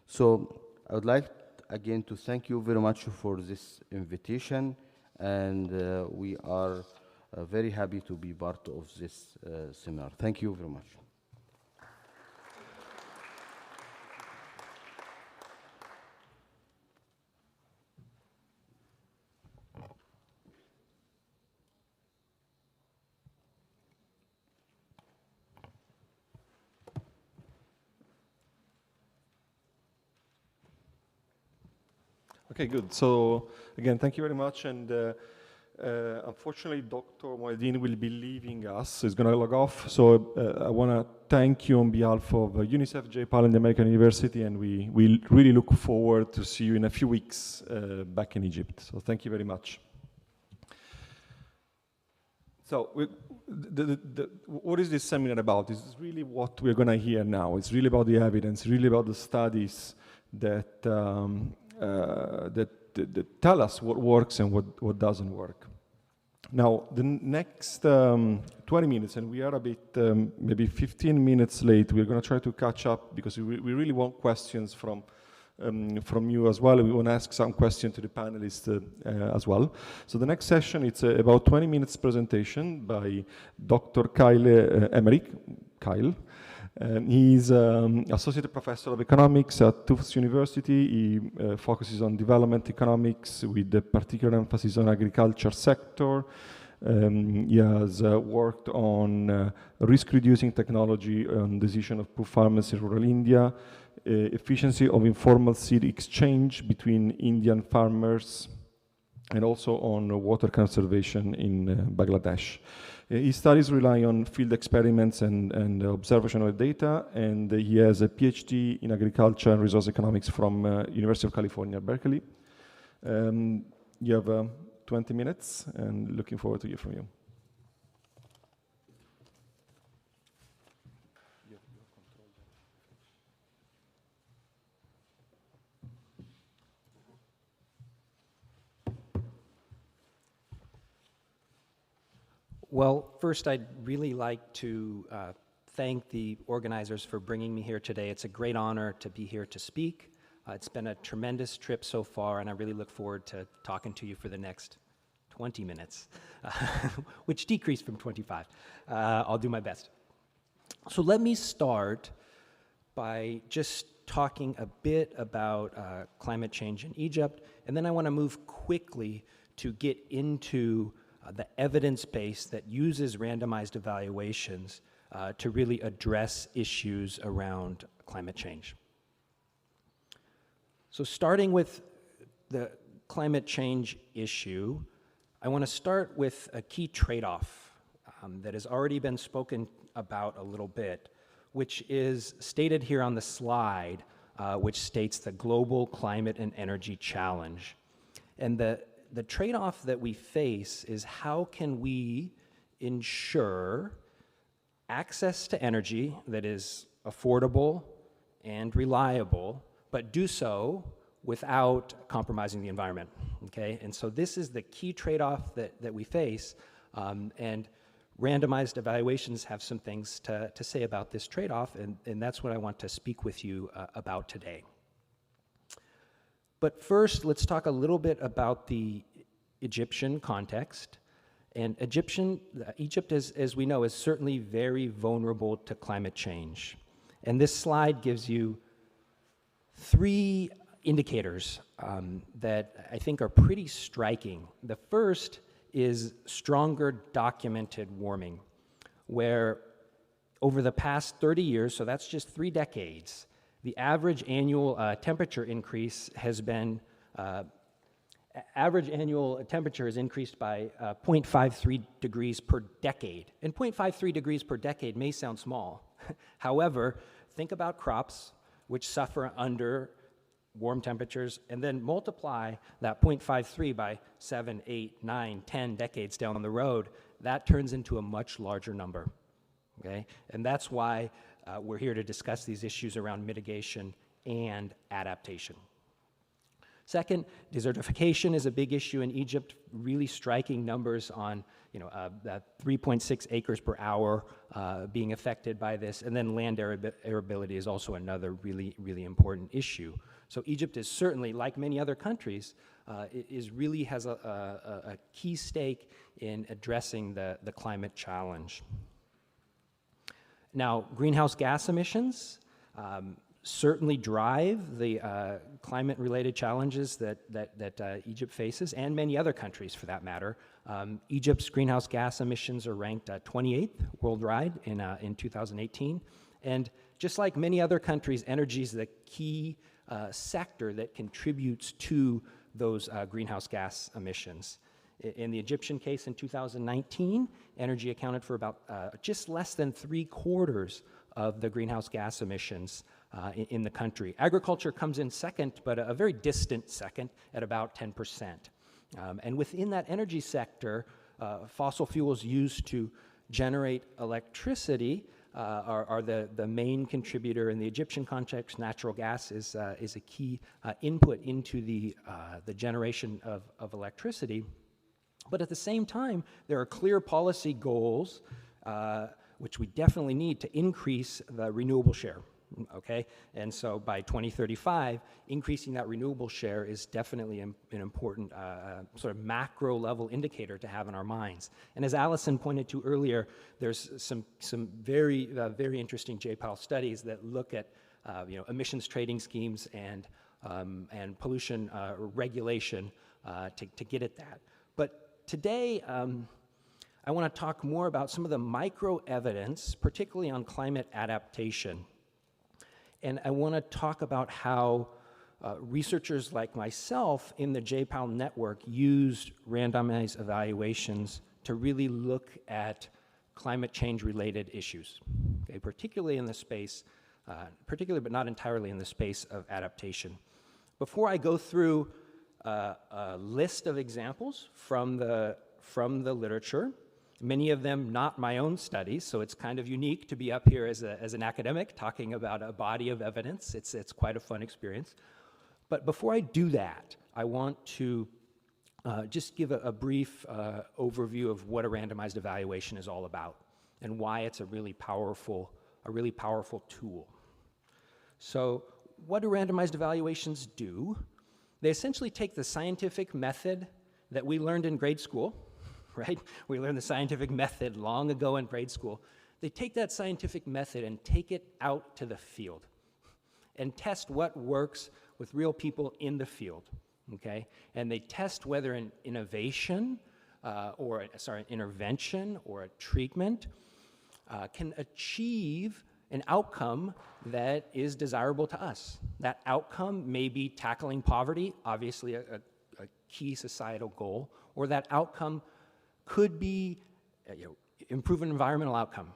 So I would like again to thank you very much for this invitation, and we are very happy to be part of this seminar. Thank you very much. Okay, good. So again, thank you very much. And unfortunately, Dr. Moeddin will be leaving us. He's going to log off. So I want to thank you on behalf of UNICEF, J-PAL, and the American University. And we really look forward to see you in a few weeks back in Egypt. So thank you very much. So what is this seminar about? It's really what we're going to hear now. It's really about the evidence, really about the studies that that tell us what works and what doesn't work. Now, the next 20 minutes, and we are a bit, maybe 15 minutes late. We're going to try to catch up because we really want questions from you as well. We want to ask some questions to the panelists as well. So the next session, it's about 20 minutes presentation by Dr. Kyle Emmerich. Kyle. He's Associate Professor of Economics at Tufts University. He focuses on development economics with a particular emphasis on agriculture sector. He has worked on risk-reducing technology on decision of poor farmers in rural India, efficiency of informal seed exchange between Indian farmers, and also on water conservation in Bangladesh. His studies rely on field experiments and observational data, and he has a PhD in agriculture and resource economics from University of California, Berkeley. You have 20 minutes, and looking forward to hear from you. Well, first, I'd really like to thank the organizers for bringing me here today. It's a great honor to be here to speak. It's been a tremendous trip so far, and I really look forward to talking to you for the next 20 minutes, which decreased from 25. I'll do my best. So let me start by just talking a bit about climate change in Egypt, and then I want to move quickly to get into the evidence base that uses randomized evaluations to really address issues around climate change. So starting with the climate change issue, I want to start with a key trade-off that has already been spoken about a little bit, which is stated here on the slide, which states the global climate and energy challenge. And the trade-off that we face is how can we ensure access to energy that is affordable and reliable, but do so without compromising the environment, okay? And so this is the key trade-off that we face, and randomized evaluations have some things to say about this trade-off, and that's what I want to speak with you about today. But first, let's talk a little bit about the Egyptian context. And Egypt, as we know, is certainly very vulnerable to climate change. And this slide gives you 3 indicators that I think are pretty striking. The first is stronger documented warming, where over the past 30 years, so that's just 3 decades, the average annual temperature increase has been Average annual temperature has increased by 0.53 degrees per decade. And 0.53 degrees per decade may sound small. However, think about crops which suffer under warm temperatures, and then multiply that 0.53 by 7, 8, 9, 10 decades down the road. That turns into a much larger number. Okay? And that's why we're here to discuss these issues around mitigation and adaptation. Second, desertification is a big issue in Egypt, really striking numbers on 3.6 acres per hour being affected by this, and then land arability is also another really, really important issue. So Egypt is certainly, like many other countries, really has a key stake in addressing the climate challenge. Now, greenhouse gas emissions certainly drive the climate-related challenges that Egypt faces, and many other countries for that matter. Egypt's greenhouse gas emissions are ranked 28th worldwide in 2018. And just like many other countries, energy is the key sector that contributes to those greenhouse gas emissions. In the Egyptian case in 2019, energy accounted for about just less than 3/4 of the greenhouse gas emissions in the country. Agriculture comes in second, but a very distant second at about 10%. And within that energy sector, fossil fuels used to generate electricity are the main contributor. In the Egyptian context, natural gas is a key input into the generation of electricity. But at the same time, there are clear policy goals, which we definitely need to increase the renewable share. Okay, and so by 2035, increasing that renewable share is definitely an important sort of macro level indicator to have in our minds. And as Allison pointed to earlier, there's some very interesting JPAL studies that look at emissions trading schemes and pollution regulation to get at that. But today, I want to talk more about some of the micro evidence, particularly on climate adaptation. And I want to talk about how researchers like myself in the JPAL network used randomized evaluations to really look at climate change related issues, okay, particularly in the space, particularly but not entirely in the space of adaptation. Before I go through a list of examples from the literature, many of them not my own studies, so it's kind of unique to be up here as an academic talking about a body of evidence. It's quite a fun experience. But before I do that, I want to just give a brief overview of what a randomized evaluation is all about and why it's a really powerful tool. So what do randomized evaluations do? They essentially take the scientific method that we learned in grade school, right? We learned the scientific method long ago in grade school. They take that scientific method and take it out to the field and test what works with real people in the field, okay? And they test whether an innovation, an intervention or a treatment can achieve an outcome that is desirable to us. That outcome may be tackling poverty, obviously a key societal goal, or that outcome could be improve an environmental outcome.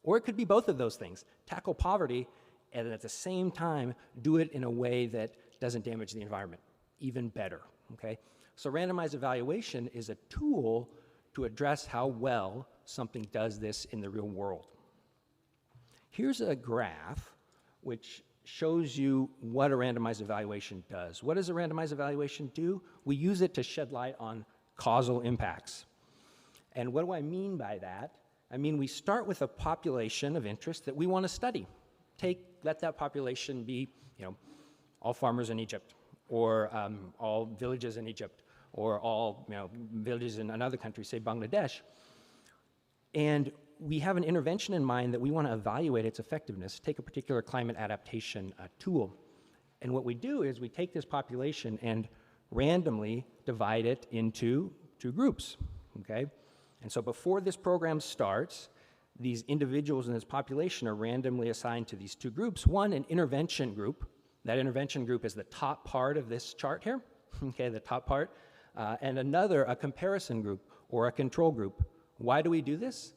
Or it could be both of those things. Tackle poverty and at the same time do it in a way that doesn't damage the environment. Even better, okay? So randomized evaluation is a tool to address how well something does this in the real world. Here's a graph which shows you what a randomized evaluation does. What does a randomized evaluation do? We use it to shed light on causal impacts. And what do I mean by that? I mean, we start with a population of interest that we want to study. Let that population be, all farmers in Egypt, or all villages in Egypt, or all villages in another country, say Bangladesh. And we have an intervention in mind that we want to evaluate its effectiveness, take a particular climate adaptation tool. And what we do is we take this population and randomly divide it into two groups, okay? And so before this program starts, these individuals in this population are randomly assigned to these two groups. One, an intervention group. That intervention group is the top part of this chart here, okay, the top part, and another, a comparison group or a control group. Why do we do this?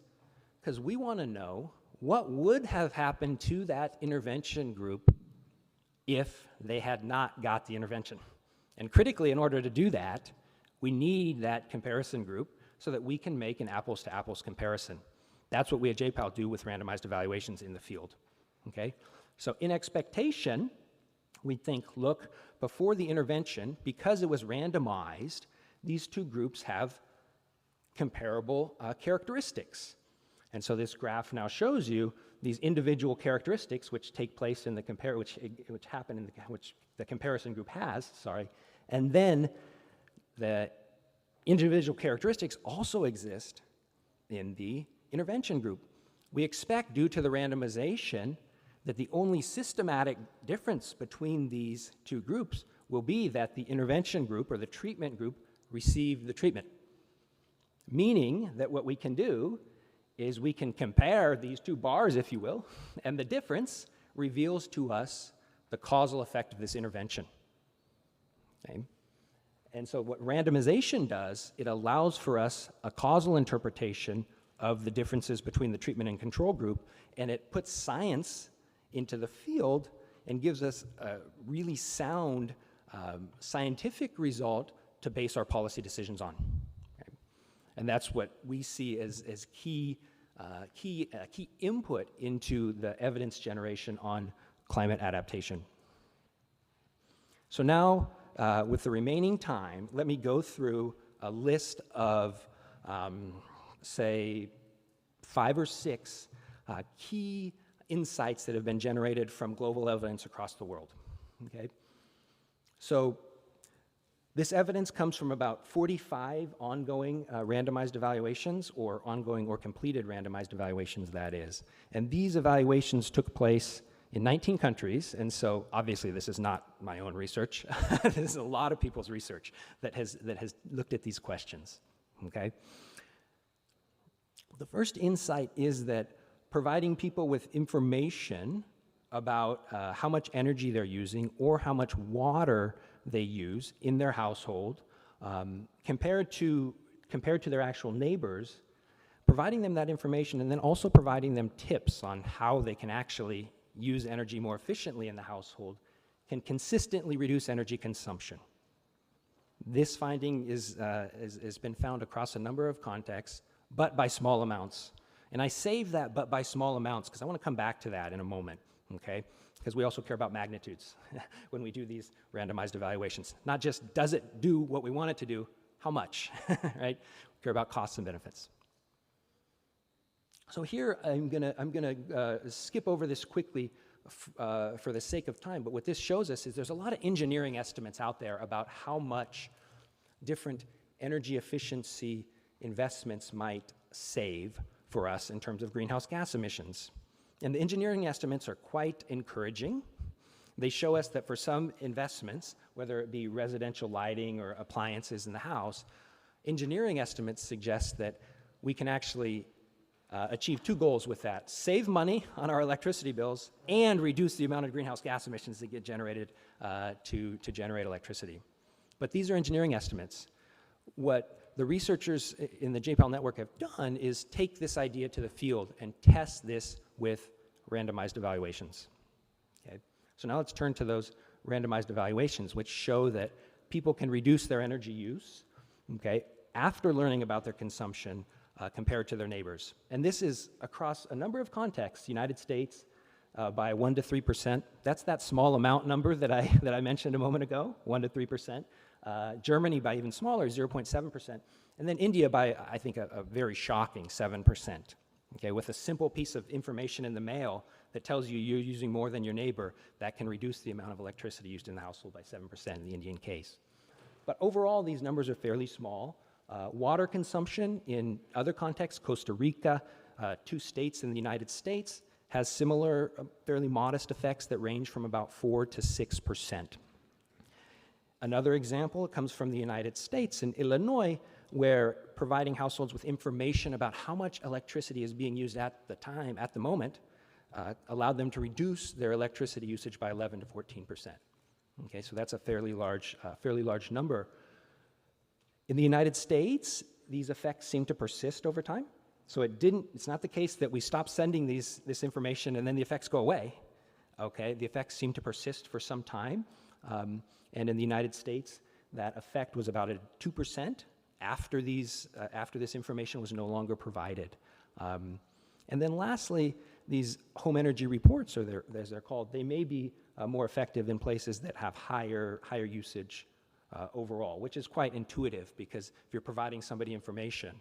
Because we want to know what would have happened to that intervention group if they had not got the intervention. And critically, in order to do that, we need that comparison group so that we can make an apples-to-apples comparison. That's what we at JPAL do with randomized evaluations in the field, okay? So in expectation, we think, look, before the intervention, because it was randomized, these two groups have comparable characteristics. And so this graph now shows you these individual characteristics which take place in the which happen in which the comparison group has, and then the individual characteristics also exist in the intervention group. We expect, due to the randomization, that the only systematic difference between these two groups will be that the intervention group or the treatment group received the treatment. Meaning that what we can do is we can compare these two bars, if you will, and the difference reveals to us the causal effect of this intervention. Okay? And so what randomization does, it allows for us a causal interpretation of the differences between the treatment and control group, and it puts science into the field and gives us a really sound scientific result to base our policy decisions on. Okay? And that's what we see as key input into the evidence generation on climate adaptation. So now, with the remaining time, let me go through a list of, say, 5 or 6 key insights that have been generated from global evidence across the world, okay? So this evidence comes from about 45 ongoing randomized evaluations, or ongoing or completed randomized evaluations, that is. And these evaluations took place in 19 countries, and so obviously this is not my own research. This is a lot of people's research that has looked at these questions, okay? The first insight is that providing people with information about how much energy they're using or how much water they use in their household compared to their actual neighbors, providing them that information and then also providing them tips on how they can actually use energy more efficiently in the household can consistently reduce energy consumption. This finding has been found across a number of contexts, but by small amounts. And I save that "but by small amounts" because I want to come back to that in a moment, okay? Because we also care about magnitudes when we do these randomized evaluations. Not just does it do what we want it to do, how much, right? We care about costs and benefits. So here I'm gonna skip over this quickly for the sake of time, but what this shows us is there's a lot of engineering estimates out there about how much different energy efficiency investments might save for us in terms of greenhouse gas emissions. And the engineering estimates are quite encouraging. They show us that for some investments, whether it be residential lighting or appliances in the house, engineering estimates suggest that we can actually achieve 2 goals with that: save money on our electricity bills and reduce the amount of greenhouse gas emissions that get generated to generate electricity. But these are engineering estimates. What the researchers in the JPAL network have done is take this idea to the field and test this with randomized evaluations. Okay? So now let's turn to those randomized evaluations, which show that people can reduce their energy use, okay, after learning about their consumption compared to their neighbors. And this is across a number of contexts. United States by 1 to 3%. That's that small amount number that I mentioned a moment ago, 1 to 3%. Germany by even smaller, 0.7%. And then India by, I think, a very shocking 7%. Okay, with a simple piece of information in the mail that tells you you're using more than your neighbor, that can reduce the amount of electricity used in the household by 7% in the Indian case. But overall, these numbers are fairly small. Water consumption in other contexts, Costa Rica, 2 states in the United States, has similar fairly modest effects that range from about 4 to 6%. Another example comes from the United States in Illinois, where providing households with information about how much electricity is being used at the moment, allowed them to reduce their electricity usage by 11 to 14%. Okay, so that's a fairly large number. In the United States, these effects seem to persist over time. So it's not the case that we stop sending this information and then the effects go away. Okay, the effects seem to persist for some time. And in the United States, that effect was about 2% after this information was no longer provided. And then lastly, these home energy reports, or as they're called, they may be more effective in places that have higher usage overall, which is quite intuitive, because if you're providing somebody information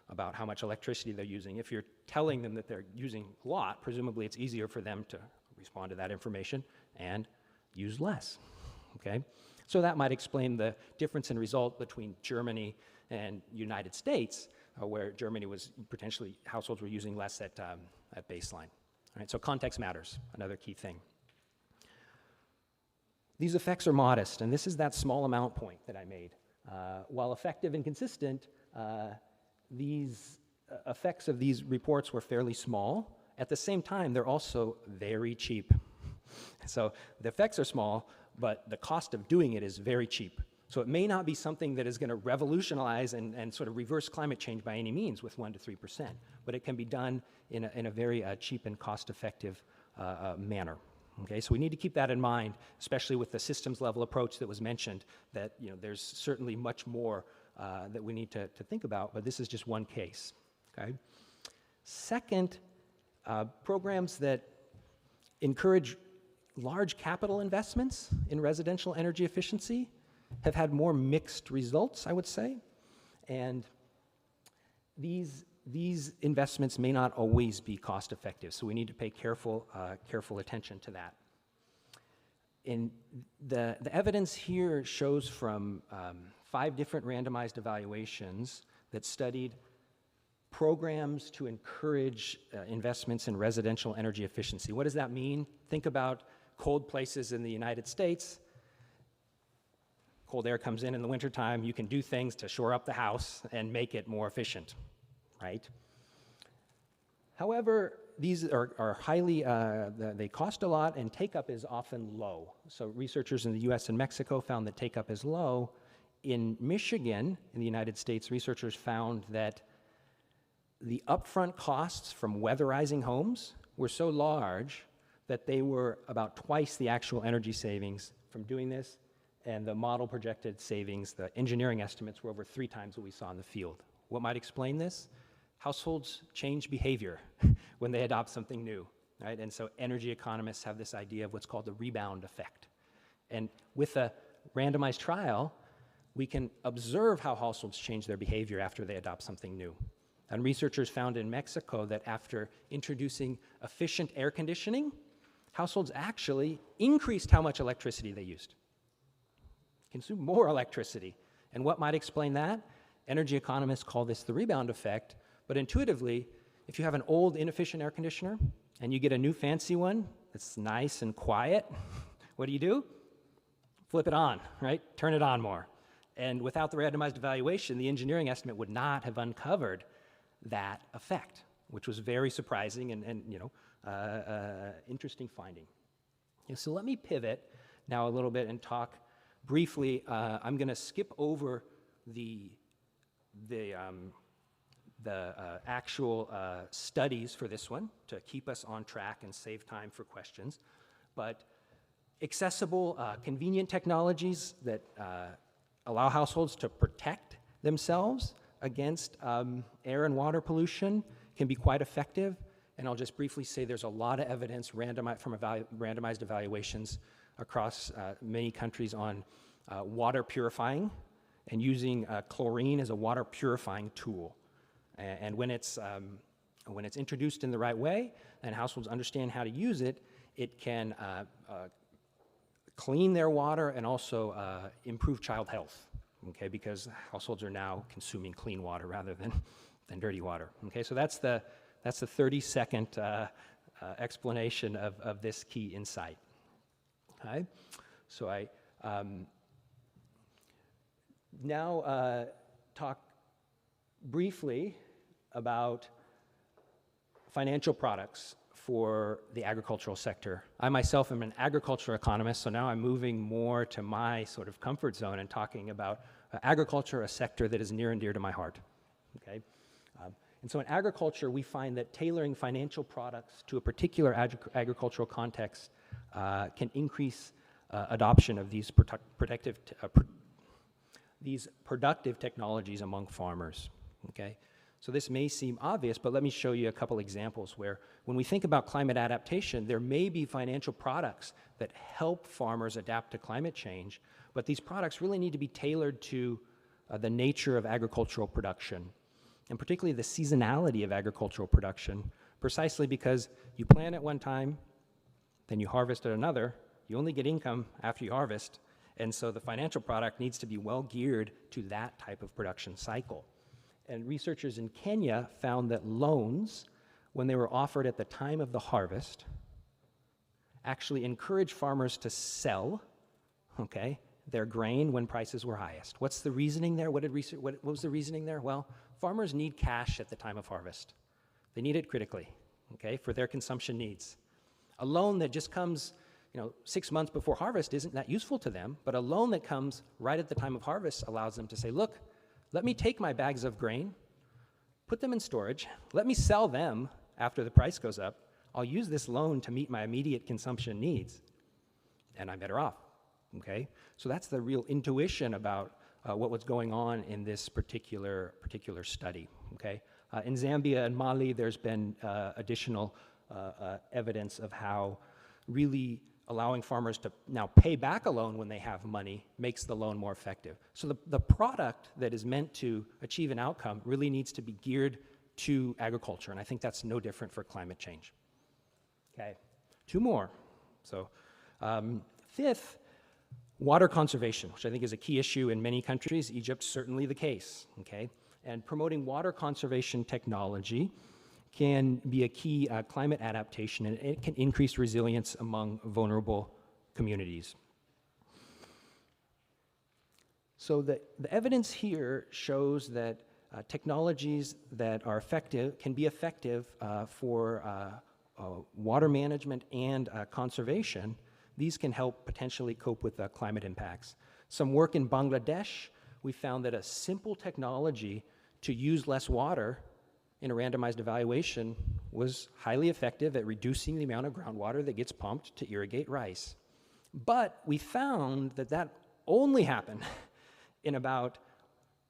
about how much electricity they're using, if you're telling them that they're using a lot, presumably it's easier for them to respond to that information and use less, okay? So that might explain the difference in result between Germany and United States, where Germany was potentially, households were using less at baseline. All right, so context matters, another key thing. These effects are modest, and this is that small amount point that I made. While effective and consistent, these effects of these reports were fairly small. At the same time, they're also very cheap. So the effects are small, but the cost of doing it is very cheap. So it may not be something that is going to revolutionize and sort of reverse climate change by any means with 1 to 3%, but it can be done in a very cheap and cost-effective manner. Okay, so we need to keep that in mind, especially with the systems-level approach that was mentioned, that there's certainly much more that we need to think about, but this is just one case. Okay. Second, programs that encourage large capital investments in residential energy efficiency have had more mixed results, I would say, and these investments may not always be cost effective, so we need to pay careful attention to that. And the evidence here shows from 5 different randomized evaluations that studied programs to encourage investments in residential energy efficiency. What does that mean? Think about cold places in the United States. Cold air comes in the wintertime. You can do things to shore up the house and make it more efficient, right? However, these are highly, they cost a lot, and take-up is often low. So researchers in the US and Mexico found that take-up is low. In Michigan, in the United States, researchers found that the upfront costs from weatherizing homes were so large that they were about twice the actual energy savings from doing this, and the model projected savings, the engineering estimates, were over 3 times what we saw in the field. What might explain this? Households change behavior when they adopt something new, right? And so energy economists have this idea of what's called the rebound effect. And with a randomized trial, we can observe how households change their behavior after they adopt something new. And researchers found in Mexico that after introducing efficient air conditioning, households actually increased how much electricity they used, consumed more electricity. And what might explain that? Energy economists call this the rebound effect, but intuitively, if you have an old inefficient air conditioner and you get a new fancy one that's nice and quiet, what do? Flip it on, right? Turn it on more. And without the randomized evaluation, the engineering estimate would not have uncovered that effect, which was very surprising and interesting finding. Okay, so let me pivot now a little bit and talk briefly. I'm going to skip over the actual studies for this one to keep us on track and save time for questions, but accessible, convenient technologies that allow households to protect themselves against air and water pollution can be quite effective. And I'll just briefly say there's a lot of evidence from randomized evaluations across many countries on water purifying and using chlorine as a water purifying tool. And when it's introduced in the right way and households understand how to use it, it can clean their water and also improve child health, okay, because households are now consuming clean water rather than dirty water. Okay, so that's the 30-second explanation of this key insight. Okay, so I now talk briefly about financial products for the agricultural sector. I myself am an agriculture economist, so now I'm moving more to my sort of comfort zone and talking about agriculture, a sector that is near and dear to my heart, okay? And so in agriculture, we find that tailoring financial products to a particular agricultural context can increase adoption of these productive technologies among farmers, okay? So this may seem obvious, but let me show you a couple examples where when we think about climate adaptation, there may be financial products that help farmers adapt to climate change, but these products really need to be tailored to the nature of agricultural production, and particularly the seasonality of agricultural production, precisely because you plant at one time, then you harvest at another, you only get income after you harvest, and so the financial product needs to be well geared to that type of production cycle. And researchers in Kenya found that loans, when they were offered at the time of the harvest, actually encourage farmers to sell, okay, their grain when prices were highest. What's the reasoning there? What was the reasoning there? Well, farmers need cash at the time of harvest. They need it critically, okay, for their consumption needs. A loan that just comes, 6 months before harvest isn't that useful to them, but a loan that comes right at the time of harvest allows them to say, look, let me take my bags of grain, put them in storage, let me sell them after the price goes up. I'll use this loan to meet my immediate consumption needs, and I'm better off, okay? So that's the real intuition about what was going on in this particular study, okay? In Zambia and Mali, there's been additional evidence of how really allowing farmers to now pay back a loan when they have money makes the loan more effective. So the product that is meant to achieve an outcome really needs to be geared to agriculture, and I think that's no different for climate change. Okay, 2 more. So fifth, water conservation, which I think is a key issue in many countries. Egypt, certainly the case, okay? And promoting water conservation technology can be a key climate adaptation, and it can increase resilience among vulnerable communities. So the evidence here shows that technologies that are effective, can be effective for water management and conservation. These can help potentially cope with climate impacts. Some work in Bangladesh, we found that a simple technology to use less water in a randomized evaluation was highly effective at reducing the amount of groundwater that gets pumped to irrigate rice. But we found that that only happened in about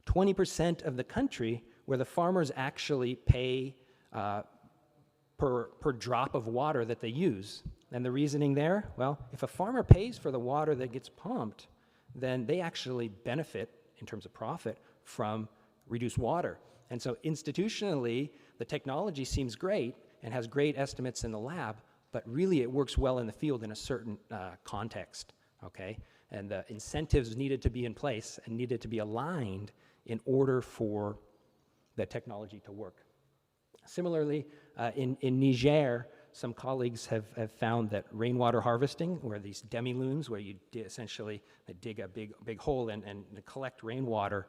20% of the country, where the farmers actually pay per drop of water that they use. And the reasoning there? Well, if a farmer pays for the water that gets pumped, then they actually benefit, in terms of profit, from reduced water. And so institutionally, the technology seems great and has great estimates in the lab, but really it works well in the field in a certain context, okay? And the incentives needed to be in place and needed to be aligned in order for the technology to work. Similarly, in Niger, some colleagues have found that rainwater harvesting, where these demi-lunes, where you essentially dig a big hole and collect rainwater,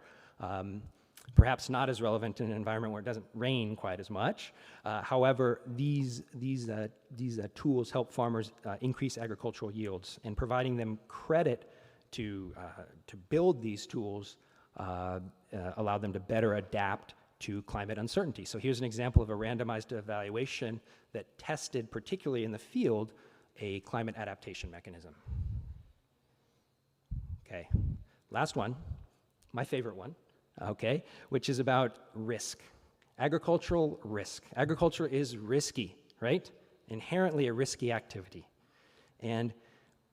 perhaps not as relevant in an environment where it doesn't rain quite as much. However, these tools help farmers increase agricultural yields, and providing them credit to build these tools allow them to better adapt to climate uncertainty. So here's an example of a randomized evaluation that tested, particularly in the field, a climate adaptation mechanism. Okay, last one, my favorite one, okay, which is about risk. Agricultural risk. Agriculture is risky, right? Inherently a risky activity. And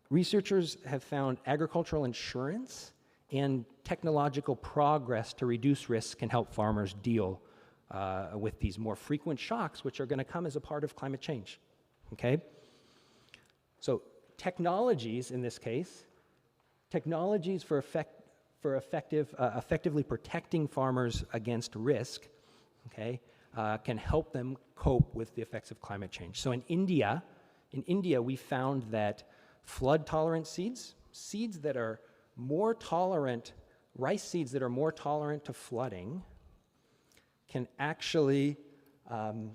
researchers have found agricultural insurance and technological progress to reduce risk can help farmers deal with these more frequent shocks, which are going to come as a part of climate change, okay? So technologies, in this case, technologies for effectively protecting farmers against risk, okay, can help them cope with the effects of climate change. So in India, we found that flood-tolerant seeds that are more tolerant, rice seeds that are more tolerant to flooding, can actually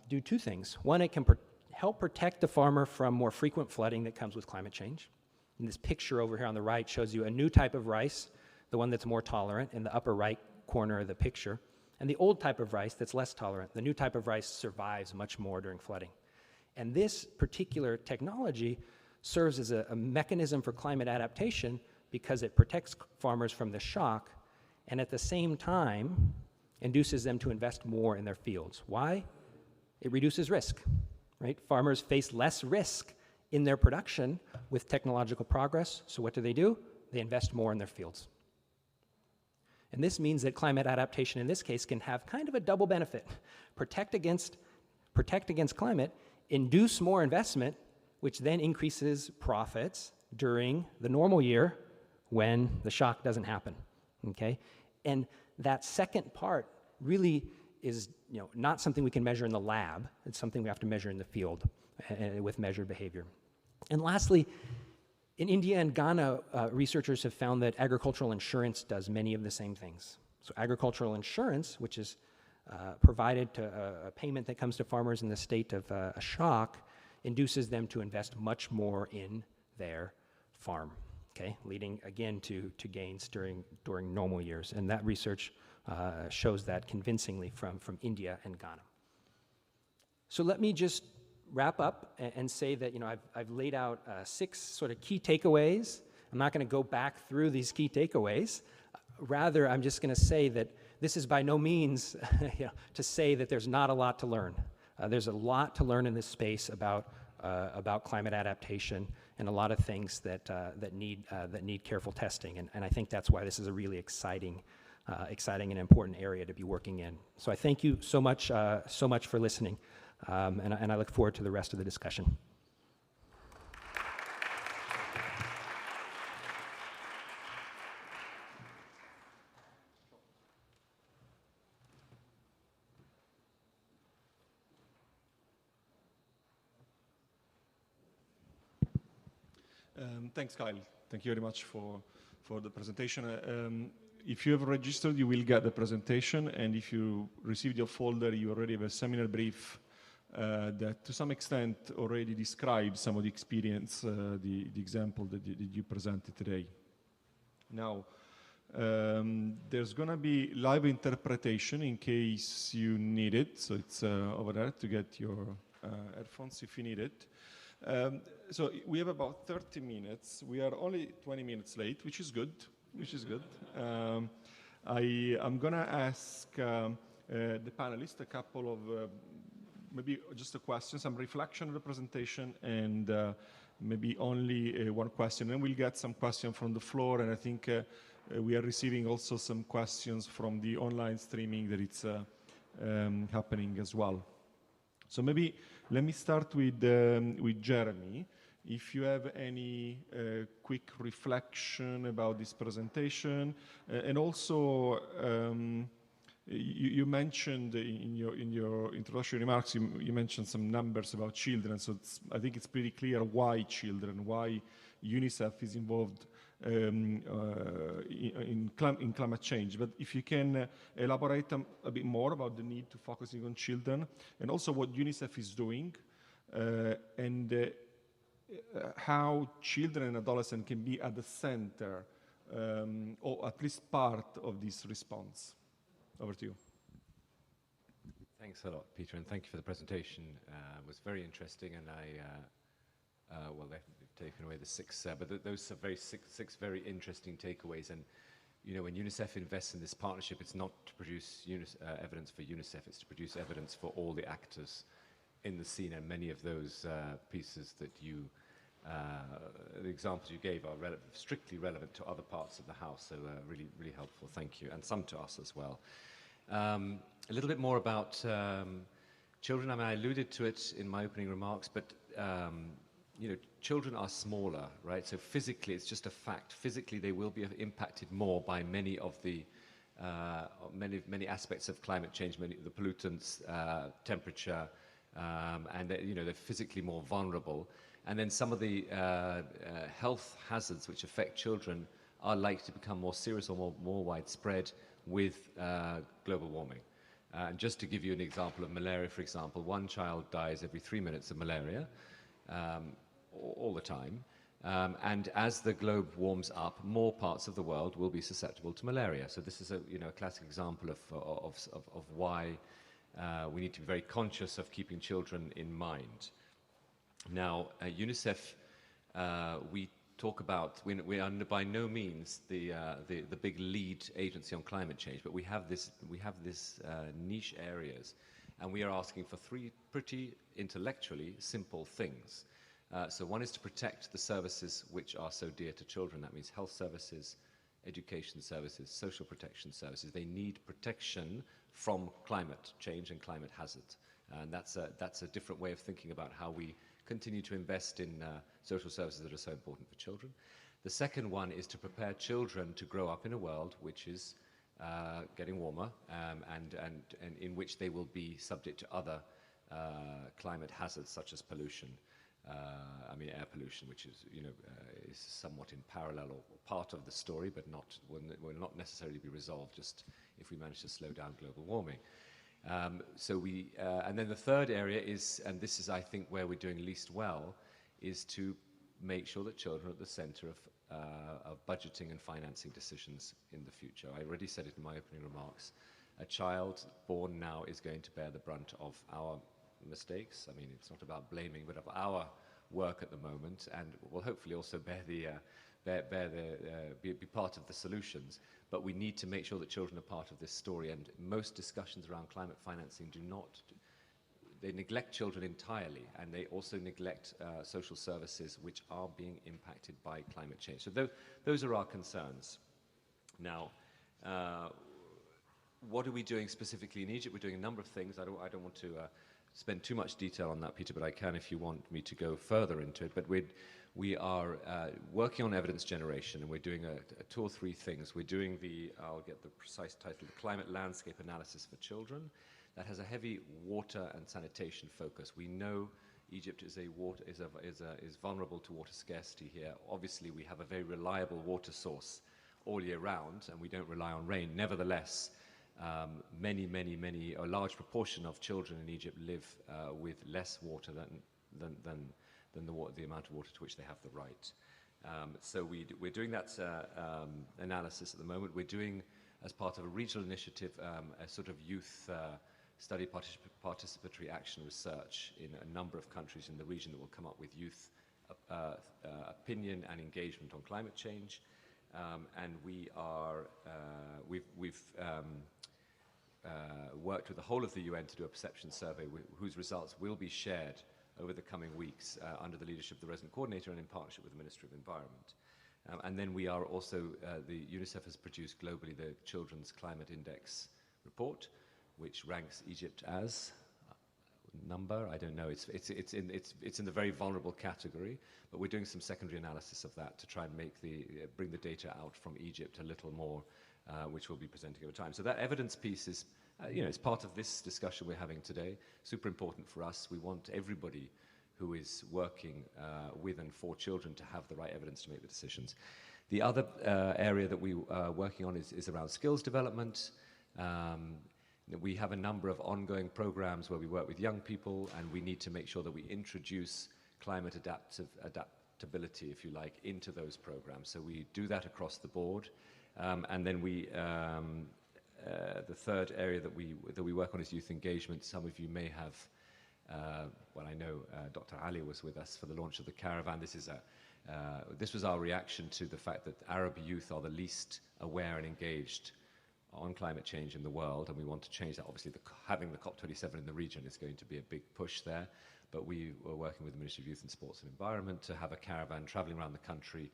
do 2 things. One, it can help protect the farmer from more frequent flooding that comes with climate change. And this picture over here on the right shows you a new type of rice, the one that's more tolerant in the upper right corner of the picture, and the old type of rice that's less tolerant. The new type of rice survives much more during flooding. And this particular technology serves as a mechanism for climate adaptation because it protects farmers from the shock and at the same time induces them to invest more in their fields. Why? It reduces risk, right? Farmers face less risk in their production with technological progress, so what do? They invest more in their fields. And this means that climate adaptation in this case can have kind of a double benefit. Protect against climate, induce more investment, which then increases profits during the normal year when the shock doesn't happen, okay? And that second part really is not something we can measure in the lab. It's something we have to measure in the field with measured behavior. And lastly, in India and Ghana, researchers have found that agricultural insurance does many of the same things. So agricultural insurance, which is provided to a payment that comes to farmers in the state of a shock, induces them to invest much more in their farm, okay, leading again to gains during normal years. And that research shows that convincingly from India and Ghana. So let me just wrap up and say that I've laid out 6 sort of key takeaways. I'm not going to go back through these key takeaways. Rather, I'm just going to say that this is by no means to say that there's not a lot to learn. There's a lot to learn in this space about climate adaptation and a lot of things that need careful testing. And I think that's why this is a really exciting and important area to be working in. So I thank you so much for listening. And I look forward to the rest of the discussion. Thanks, Kyle. Thank you very much for the presentation. If you have registered, you will get the presentation, and if you received your folder, you already have a seminar brief that to some extent already describes some of the experience, the example that you presented today. Now, there's going to be live interpretation in case you need it, so it's over there to get your headphones if you need it. So we have about 30 minutes. We are only 20 minutes late, which is good. I'm going to ask the panelists a couple of maybe just a question, some reflection of the presentation, and maybe only one question. Then we'll get some questions from the floor, and I think we are receiving also some questions from the online streaming that it's happening as well. So maybe let me start with Jeremy. If you have any quick reflection about this presentation, and also you mentioned in your introductory remarks, you mentioned some numbers about children. So I think it's pretty clear why children, why UNICEF is involved in climate change. But if you can elaborate a bit more about the need to focusing on children, and also what UNICEF is doing, and how children and adolescents can be at the center, or at least part of this response. Over to you. Thanks a lot, Peter, and thank you for the presentation. It was very interesting, and well, they've taken away the 6, but those are six very interesting takeaways. And when UNICEF invests in this partnership, it's not to produce evidence for UNICEF, it's to produce evidence for all the actors in the scene, and many of those pieces that the examples you gave are strictly relevant to other parts of the House, so really, really helpful, thank you, and some to us as well. A little bit more about children. I mean, I alluded to it in my opening remarks, but children are smaller, right? So physically, it's just a fact. Physically, they will be impacted more by many of the many aspects of climate change, many of the pollutants, temperature, and they're physically more vulnerable. And then some of the health hazards which affect children are likely to become more serious or more widespread with global warming. And just to give you an example of malaria, for example, one child dies every 3 minutes of malaria all the time. And as the globe warms up, more parts of the world will be susceptible to malaria. So this is a classic example of why we need to be very conscious of keeping children in mind. Now, UNICEF, we talk about, we are by no means the big lead agency on climate change, but we have this niche areas, and we are asking for three pretty intellectually simple things. So one is to protect the services which are so dear to children. That means health services, education services, social protection services. They need protection from climate change and climate hazard. And that's a different way of thinking about how we continue to invest in social services that are so important for children. The second one is to prepare children to grow up in a world which is getting warmer and in which they will be subject to other climate hazards such as pollution. Air pollution, which is, is somewhat in parallel or part of the story, but will not necessarily be resolved just if we manage to slow down global warming. And then the third area is, and this is, I think, where we're doing least well, is to make sure that children are at the center of budgeting and financing decisions in the future. I already said it in my opening remarks. A child born now is going to bear the brunt of our mistakes. It's not about blaming, but of our work at the moment, and will hopefully also be part of the solutions. But we need to make sure that children are part of this story, and most discussions around climate financing they neglect children entirely, and they also neglect social services which are being impacted by climate change. So those are our concerns. Now, what are we doing specifically in Egypt? We're doing a number of things. I don't want to spend too much detail on that, Peter, but I can if you want me to go further into it. But we are working on evidence generation, and we're doing two or three things. We're doing I'll get the precise title, the Climate Landscape Analysis for Children. That has a heavy water and sanitation focus. We know Egypt is vulnerable to water scarcity here. Obviously, we have a very reliable water source all year round, and we don't rely on rain. Nevertheless, a large proportion of children in Egypt live with less water than the amount of water to which they have the right. So we're doing that analysis at the moment. We're doing, as part of a regional initiative, a sort of youth study participatory action research in a number of countries in the region that will come up with youth opinion and engagement on climate change. And we've worked with the whole of the UN to do a perception survey whose results will be shared over the coming weeks under the leadership of the resident coordinator and in partnership with the Ministry of Environment. And then we are also, the UNICEF has produced globally the Children's Climate Index report, which ranks Egypt as number, I don't know, it's in the very vulnerable category, but we're doing some secondary analysis of that to try and bring the data out from Egypt a little more, which we'll be presenting over time. So that evidence piece is, it's part of this discussion we're having today. Super important for us. We want everybody who is working with and for children to have the right evidence to make the decisions. The other area that we are working on is around skills development. We have a number of ongoing programs where we work with young people, and we need to make sure that we introduce climate adaptability, if you like, into those programs. So we do that across the board. And then the third area that we work on is youth engagement. Some of you may have, I know Dr. Ali was with us for the launch of the caravan. This was our reaction to the fact that Arab youth are the least aware and engaged on climate change in the world, and we want to change that. Obviously, having the COP27 in the region is going to be a big push there, but we were working with the Ministry of Youth and Sports and Environment to have a caravan traveling around the country,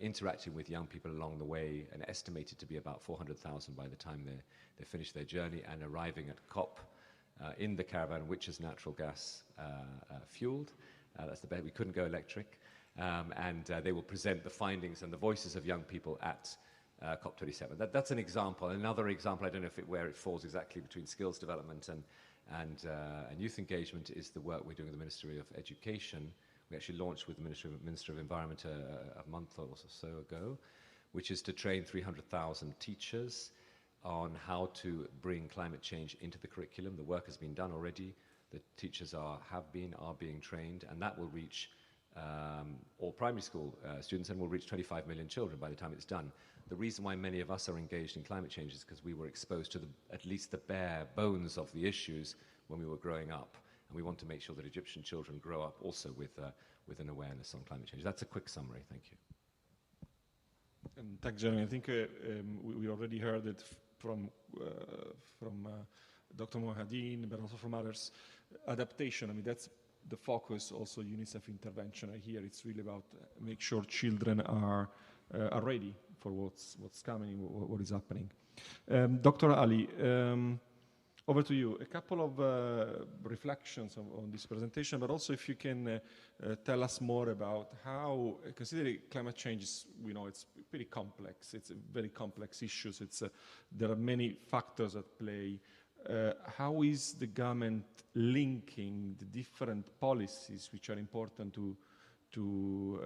interacting with young people along the way, and estimated to be about 400,000 by the time they finish their journey, and arriving at COP in the caravan, which is natural gas fueled. That's the best. We couldn't go electric. And they will present the findings and the voices of young people at COP27. That's an example. Another example, I don't know where it falls exactly between skills development and youth engagement, is the work we're doing with the Ministry of Education. We actually launched with the Minister of Environment a month or so ago, which is to train 300,000 teachers on how to bring climate change into the curriculum. The work has been done already. The teachers are being trained, and that will reach all primary school students and will reach 25 million children by the time it's done. The reason why many of us are engaged in climate change is because we were exposed to at least the bare bones of the issues when we were growing up. And we want to make sure that Egyptian children grow up also with an awareness on climate change. That's a quick summary. Thank you. Thanks, Jeremy. I think we already heard it from Dr. Mohadeen, but also from others. Adaptation, I mean, that's the focus, also UNICEF intervention. Here it's really about make sure children are ready for what's coming, what is happening. Dr. Ali, over to you. A couple of reflections on this presentation, but also if you can tell us more about how, considering climate change is, we know it's pretty complex. It's a very complex issues. There are many factors at play. How is the government linking the different policies which are important to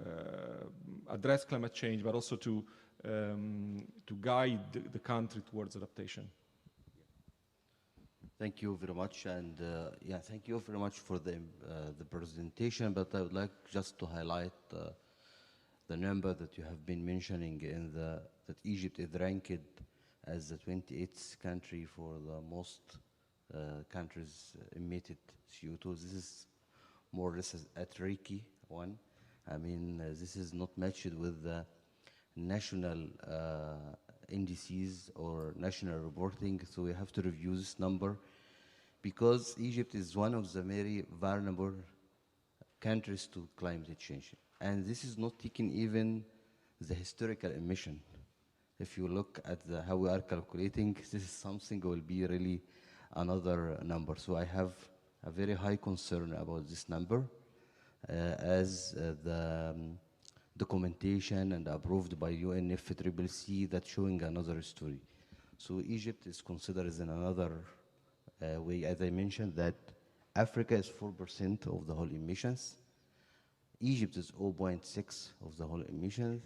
address climate change, but also to guide the country towards adaptation? Thank you very much, and yeah, thank you very much for the presentation. But I would like just to highlight the number that you have been mentioning that Egypt is ranked as the 28th country for the most countries emitted CO2. This is more or less a tricky one. I mean, this is not matched with the national indices or national reporting, so we have to review this number because Egypt is one of the very vulnerable countries to climate change. And this is not taking even the historical emission. If you look at how we are calculating, this is something will be really another number. So I have a very high concern about this number as the documentation and approved by UNFCCC that's showing another story. So Egypt is considered as in another way, as I mentioned, that Africa is 4% of the whole emissions. Egypt is 0.6 of the whole emissions.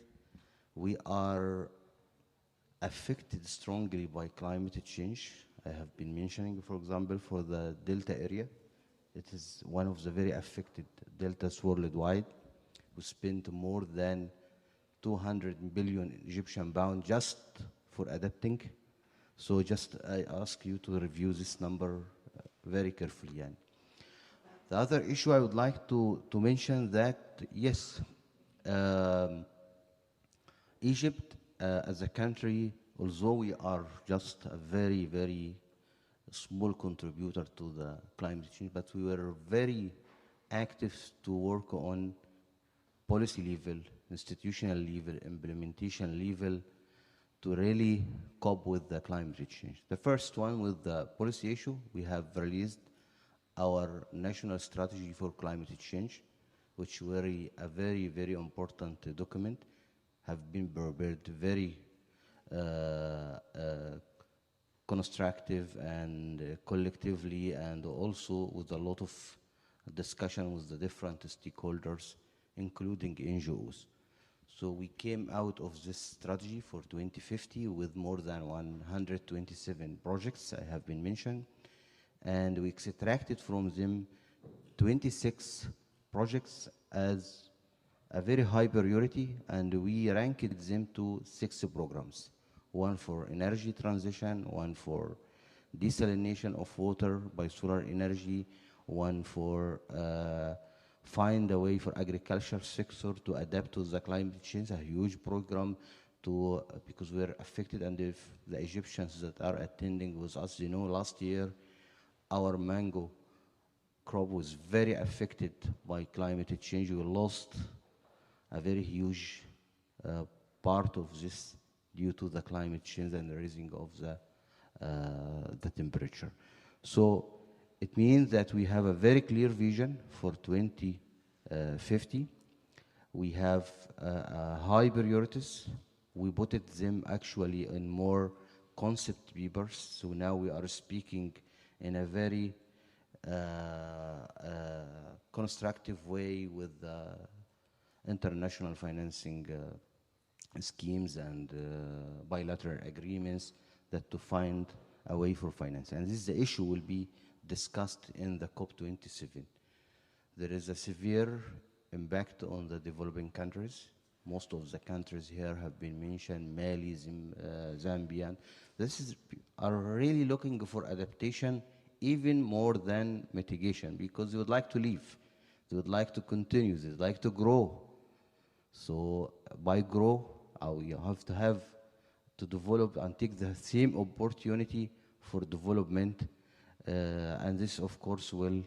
We are affected strongly by climate change. I have been mentioning, for example, for the Delta area. It is one of the very affected deltas worldwide. We spent more than 200 billion Egyptian pounds just for adapting. So just I ask you to review this number very carefully. And the other issue I would like to mention that, yes, Egypt as a country, although we are just a very, very small contributor to the climate change, but we were very active to work on policy level, institutional level, implementation level to really cope with the climate change. The first one with the policy issue, we have released our national strategy for climate change, which very a very, very important document, have been prepared very constructive and collectively, and also with a lot of discussion with the different stakeholders, including NGOs. So we came out of this strategy for 2050 with more than 127 projects I have been mentioned, and we extracted from them 26 projects as a very high priority, and we ranked them to 6 programs. One for energy transition, one for desalination of water by solar energy, one for find a way for agriculture sector to adapt to the climate change, a huge program to, because we're affected, and if the Egyptians that are attending with us, you know, last year, our mango crop was very affected by climate change. We lost a very huge part of this due to the climate change and the raising of the temperature. So it means that we have a very clear vision for 2050. We have high priorities. We put them actually in more concept papers. So now we are speaking in a very constructive way with international financing schemes and bilateral agreements that to find a way for finance. And this is the issue will be discussed in the COP27. There is a severe impact on the developing countries. Most of the countries here have been mentioned, Mali, Zambia. Are really looking for adaptation even more than mitigation, because they would like to live, they would like to continue, they would like to grow. So by grow, you have to develop and take the same opportunity for development, and this of course will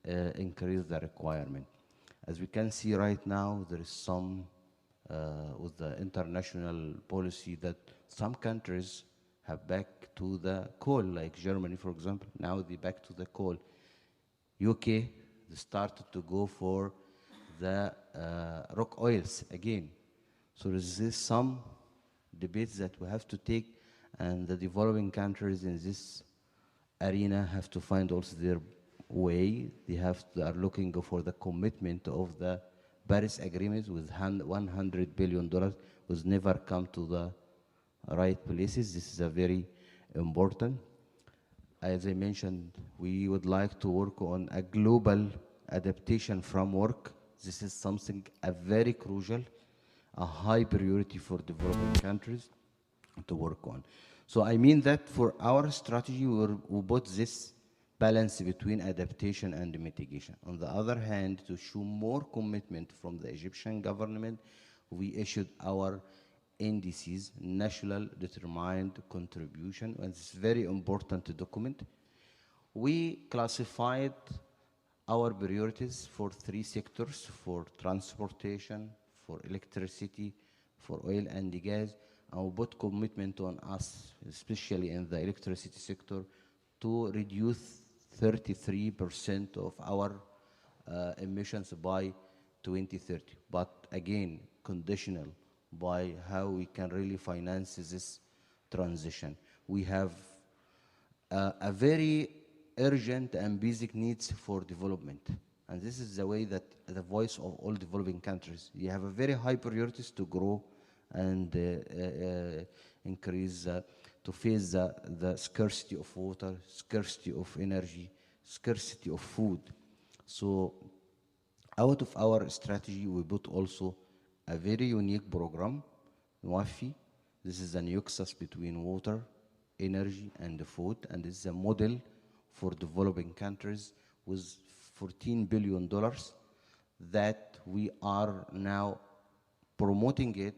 increase the requirement. As we can see right now, there is some with the international policy that some countries have back to the coal, like Germany, for example. Now they back to the coal. UK, they started to go for the rock oils again. So there's some debates that we have to take, and the developing countries in this arena have to find also their way. They are looking for the commitment of the Paris Agreement with $100 billion, was never come to the right places. This is a very important. As I mentioned, we would like to work on a global adaptation framework. This is something very crucial, a high priority for developing countries to work on. So I mean that for our strategy, we put this balance between adaptation and mitigation. On the other hand, to show more commitment from the Egyptian government, we issued our NDCs, National Determined Contribution, and it's very important to document. We classified our priorities for 3 sectors: for transportation, for electricity, for oil and gas, and we put commitment on us, especially in the electricity sector, to reduce 33% of our emissions by 2030. But again, conditional by how we can really finance this transition. We have a very urgent and basic needs for development. And this is the way that the voice of all developing countries. You have a very high priorities to grow and increase, to face the scarcity of water, scarcity of energy, scarcity of food. So out of our strategy, we put also a very unique program, WAFI. This is a nexus between water, energy, and food, and this is a model for developing countries with $14 billion that we are now promoting it,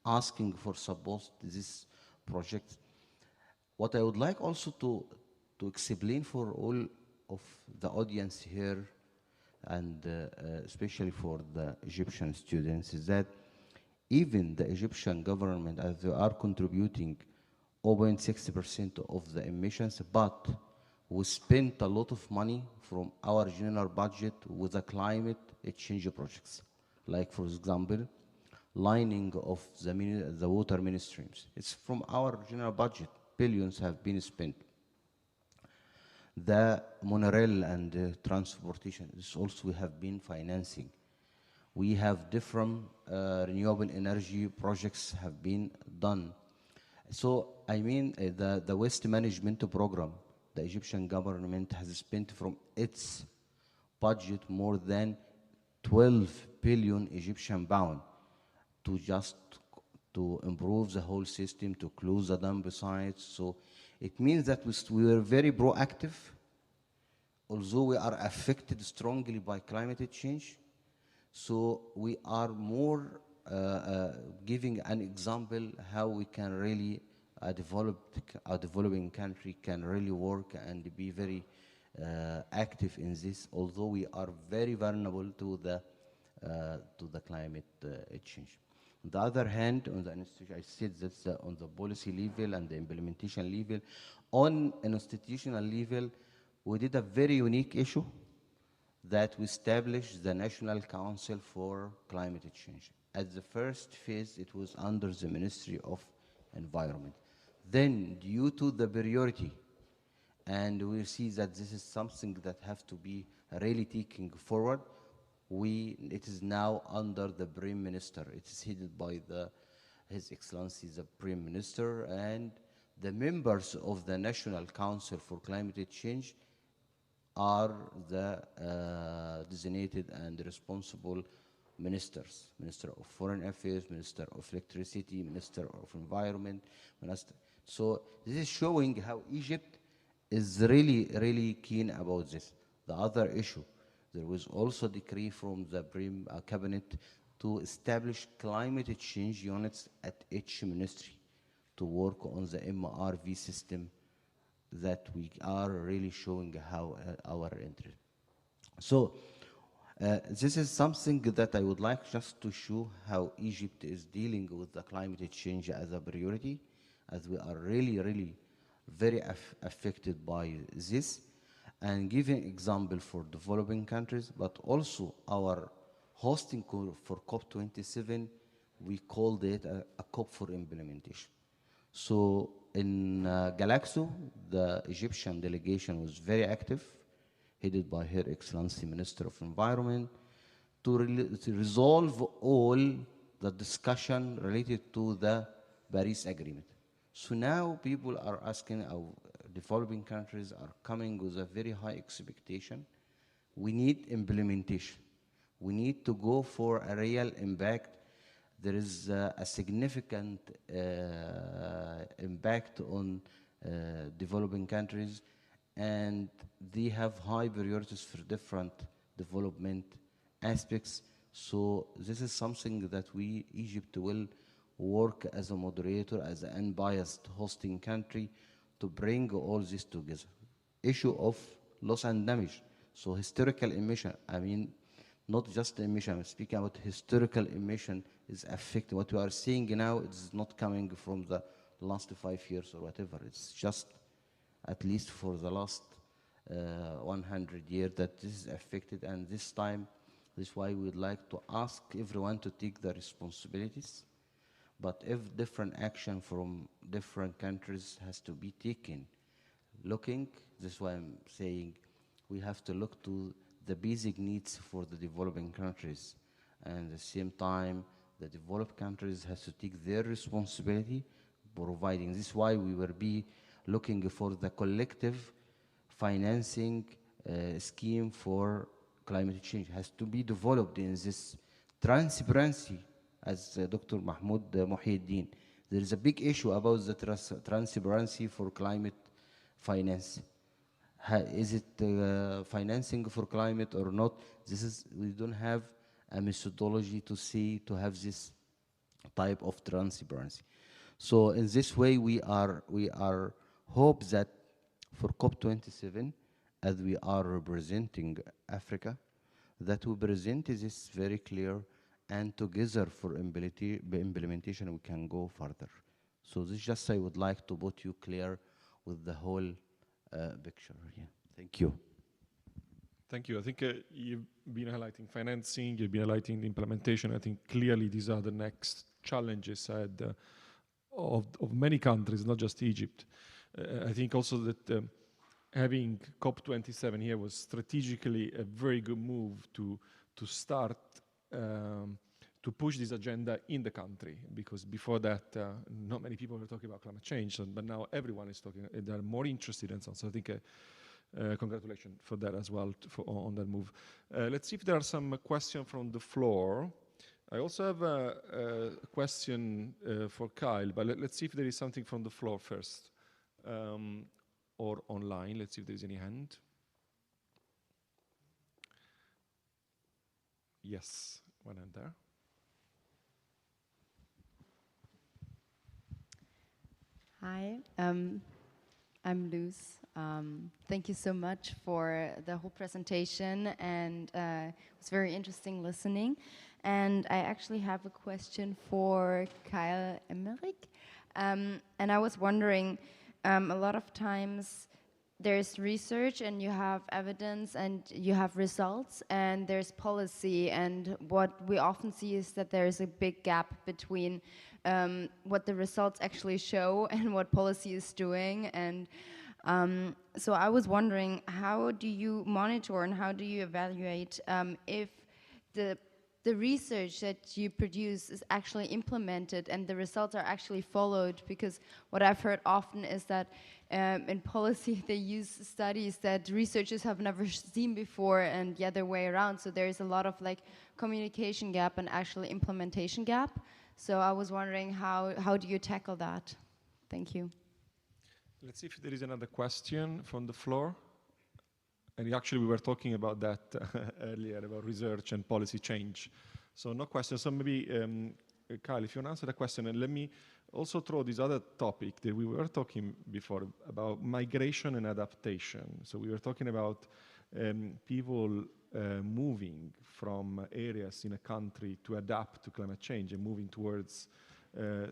asking for support to this project. What I would like also to explain for all of the audience here, and especially for the Egyptian students, is that even the Egyptian government, as they are contributing 0.60% of the emissions, but we spent a lot of money from our general budget with the climate change projects. Like, for example, lining of the water mini streams. It's from our general budget. Billions have been spent. The monorail and transportation, this also we have been financing. We have different renewable energy projects have been done. So, I mean, the waste management program, the Egyptian government has spent from its budget more than 12 billion Egyptian pound to improve the whole system, to close the dump sites. So it means that we were very proactive, although we are affected strongly by climate change. So we are more giving an example how we can really a developing country can really work and be very active in this, although we are very vulnerable to the climate change. On the other hand, on the institution, I said that on the policy level and the implementation level, on an institutional level, we did a very unique issue that we established the National Council for Climate Change. At the first phase, it was under the Ministry of Environment. Then, due to the priority, and we see that this is something that have to be really taken forward, it is now under the Prime Minister. It is headed by His Excellency the Prime Minister, and the members of the National Council for Climate Change are the designated and responsible ministers, Minister of Foreign Affairs, Minister of Electricity, Minister of Environment, Minister. So this is showing how Egypt is really, really keen about this. The other issue, there was also a decree from the cabinet to establish climate change units at each ministry to work on the MRV system that we are really showing how our interest. So this is something that I would like just to show how Egypt is dealing with the climate change as a priority, as we are really, really very affected by this, and giving example for developing countries, but also our hosting for COP27, we called it a COP for implementation. So in Galaxo, the Egyptian delegation was very active, headed by Her Excellency Minister of Environment, to resolve all the discussion related to the Paris Agreement. So now people are asking, our developing countries are coming with a very high expectation. We need implementation. We need to go for a real impact. There is a significant impact on developing countries, and they have high priorities for different development aspects. So this is something that Egypt will work as a moderator, as an unbiased hosting country to bring all this together. Issue of loss and damage. So historical emission, I mean, not just emission, I'm speaking about historical emission is affecting. What we are seeing now is not coming from the last 5 years or whatever. It's just at least for the last 100 years that this is affected, and this time, this is why we would like to ask everyone to take the responsibilities. But if different action from different countries has to be taken, this is why I'm saying we have to look to the basic needs for the developing countries. And at the same time, the developed countries has to take their responsibility providing. This is why we will be looking for the collective financing scheme for climate change. It has to be developed in this transparency, as Dr. Mahmoud Muhyiddin. There is a big issue about the transparency for climate finance. Is it financing for climate or not? We don't have a methodology to have this type of transparency. So in this way, we are hope that for COP27, as we are representing Africa, that we present this very clear, and together for implementation we can go further. So this just I would like to put you clear with the whole picture here. Thank you. Thank you. I think you've been highlighting financing, you've been highlighting the implementation. I think clearly these are the next challenges ahead of many countries, not just Egypt. I think also that having COP27 here was strategically a very good move to start to push this agenda in the country, because before that, not many people were talking about climate change, but now everyone is talking, they're more interested and so on. So I think congratulations for that as well, on that move. Let's see if there are some questions from the floor. I also have a question for Kyle, but let's see if there is something from the floor first, or online. Let's see if there's any hand. Yes, one hand there. Hi, I'm Luz. Thank you so much for the whole presentation, and it was very interesting listening. And I actually have a question for Kyle Emmerich. And I was wondering, a lot of times there's research and you have evidence and you have results, and there's policy, and what we often see is that there's a big gap between what the results actually show and what policy is doing. And so I was wondering, how do you monitor and how do you evaluate if the the research that you produce is actually implemented and the results are actually followed, because what I've heard often is that in policy they use studies that researchers have never seen before and the other way around. So there is a lot of like communication gap and actually implementation gap. So I was wondering how do you tackle that? Thank you. Let's see if there is another question from the floor. And actually, we were talking about that earlier, about research and policy change. So no questions. So maybe, Kyle, if you want to answer the question, and let me also throw this other topic that we were talking before about migration and adaptation. So we were talking about people moving from areas in a country to adapt to climate change and moving towards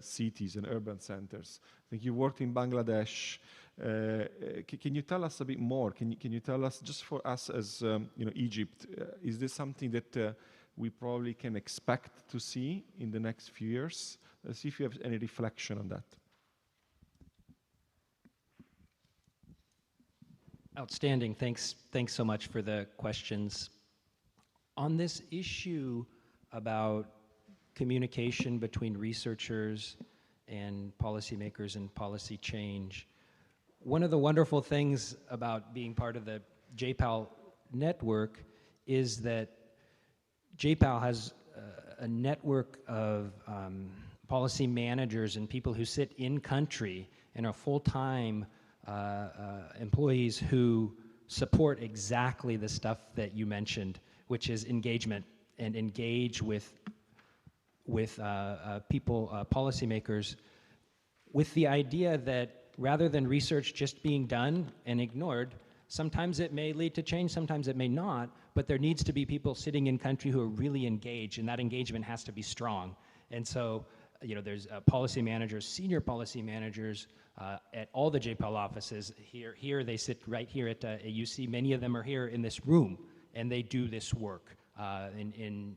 cities and urban centers. I think you worked in Bangladesh. Can you tell us a bit more? Can you tell us, just for us as Egypt, is this something that we probably can expect to see in the next few years? Let's see if you have any reflection on that. Outstanding. Thanks so much for the questions. On this issue about communication between researchers and policymakers and policy change, one of the wonderful things about being part of the JPAL network is that JPAL has a network of policy managers and people who sit in country and are full-time employees who support exactly the stuff that you mentioned, which is engagement and engage with people, policymakers, with the idea that rather than research just being done and ignored, sometimes it may lead to change, sometimes it may not, but there needs to be people sitting in country who are really engaged, and that engagement has to be strong. And so, there's policy managers, senior policy managers at all the JPAL offices. Here they sit right here at UC. Many of them are here in this room, and they do this work. In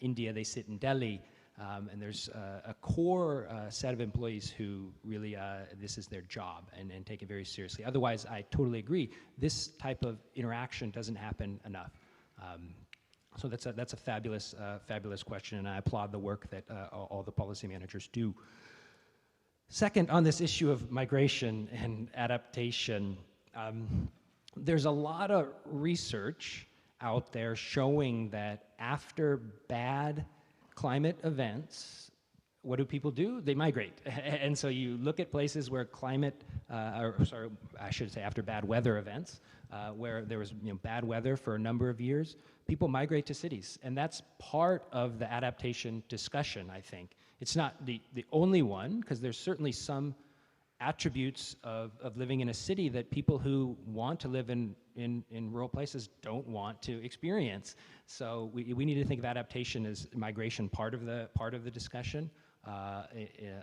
India, they sit in Delhi. And there's a core set of employees who really, this is their job and take it very seriously. Otherwise, I totally agree. This type of interaction doesn't happen enough. So that's a fabulous question, and I applaud the work that all the policy managers do. Second, on this issue of migration and adaptation, there's a lot of research out there showing that after bad climate events, what do people do? They migrate. And so you look at places where after bad weather events, where there was bad weather for a number of years, people migrate to cities. And that's part of the adaptation discussion, I think. It's not the only one, because there's certainly some attributes of living in a city that people who want to live in rural places don't want to experience. So we need to think of adaptation as migration part of the discussion,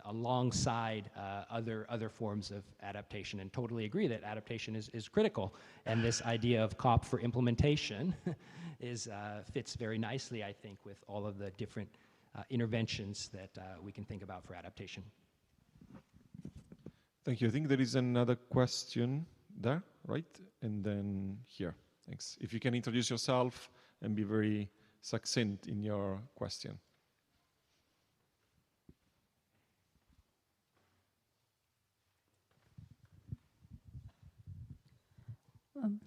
alongside other forms of adaptation, and totally agree that adaptation is critical. And this idea of COP for implementation fits very nicely, I think, with all of the different interventions that we can think about for adaptation. Thank you. I think there is another question there, right? And then here. Thanks. If you can introduce yourself and be very succinct in your question.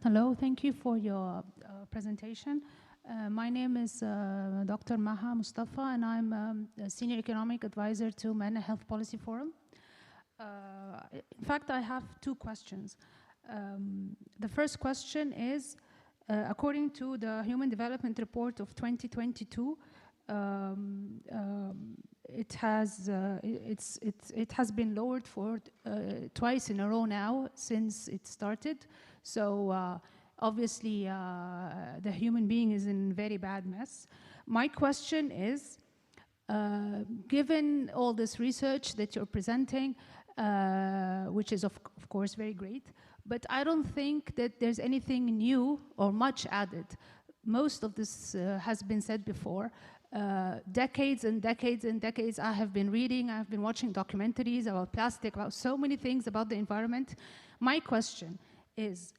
Hello, thank you for your presentation. My name is Dr. Maha Mustafa, and I'm a Senior Economic Advisor to MENA Health Policy Forum. In fact, I have two questions. The first question is, according to the Human Development Report of 2022, it has been lowered for twice in a row now since it started. So obviously, the human being is in very bad mess. My question is, given all this research that you're presenting, which is of course very great, but I don't think that there's anything new or much added. Most of this has been said before. Decades and decades and decades I have been reading, I've been watching documentaries about plastic, about so many things about the environment. My question is,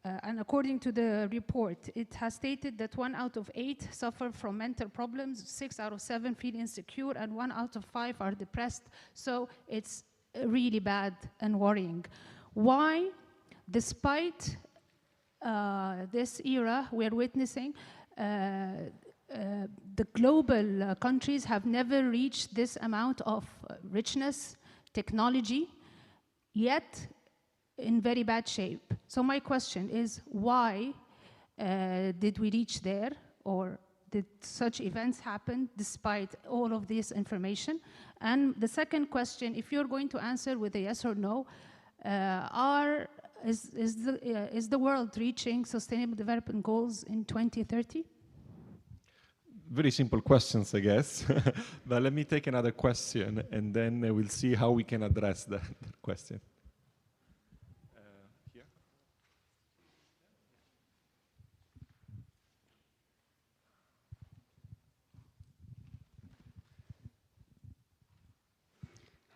and according to the report, it has stated that 1 out of 8 suffer from mental problems, 6 out of 7 feel insecure, and 1 out of 5 are depressed. So it's really bad and worrying. Why, despite this era we're witnessing, the global countries have never reached this amount of richness, technology, yet in very bad shape. So my question is, why did we reach there, or did such events happen despite all of this information? And the second question, if you're going to answer with a yes or no, is the world reaching Sustainable Development Goals in 2030? Very simple questions, I guess. But let me take another question, and then we'll see how we can address that question. Here.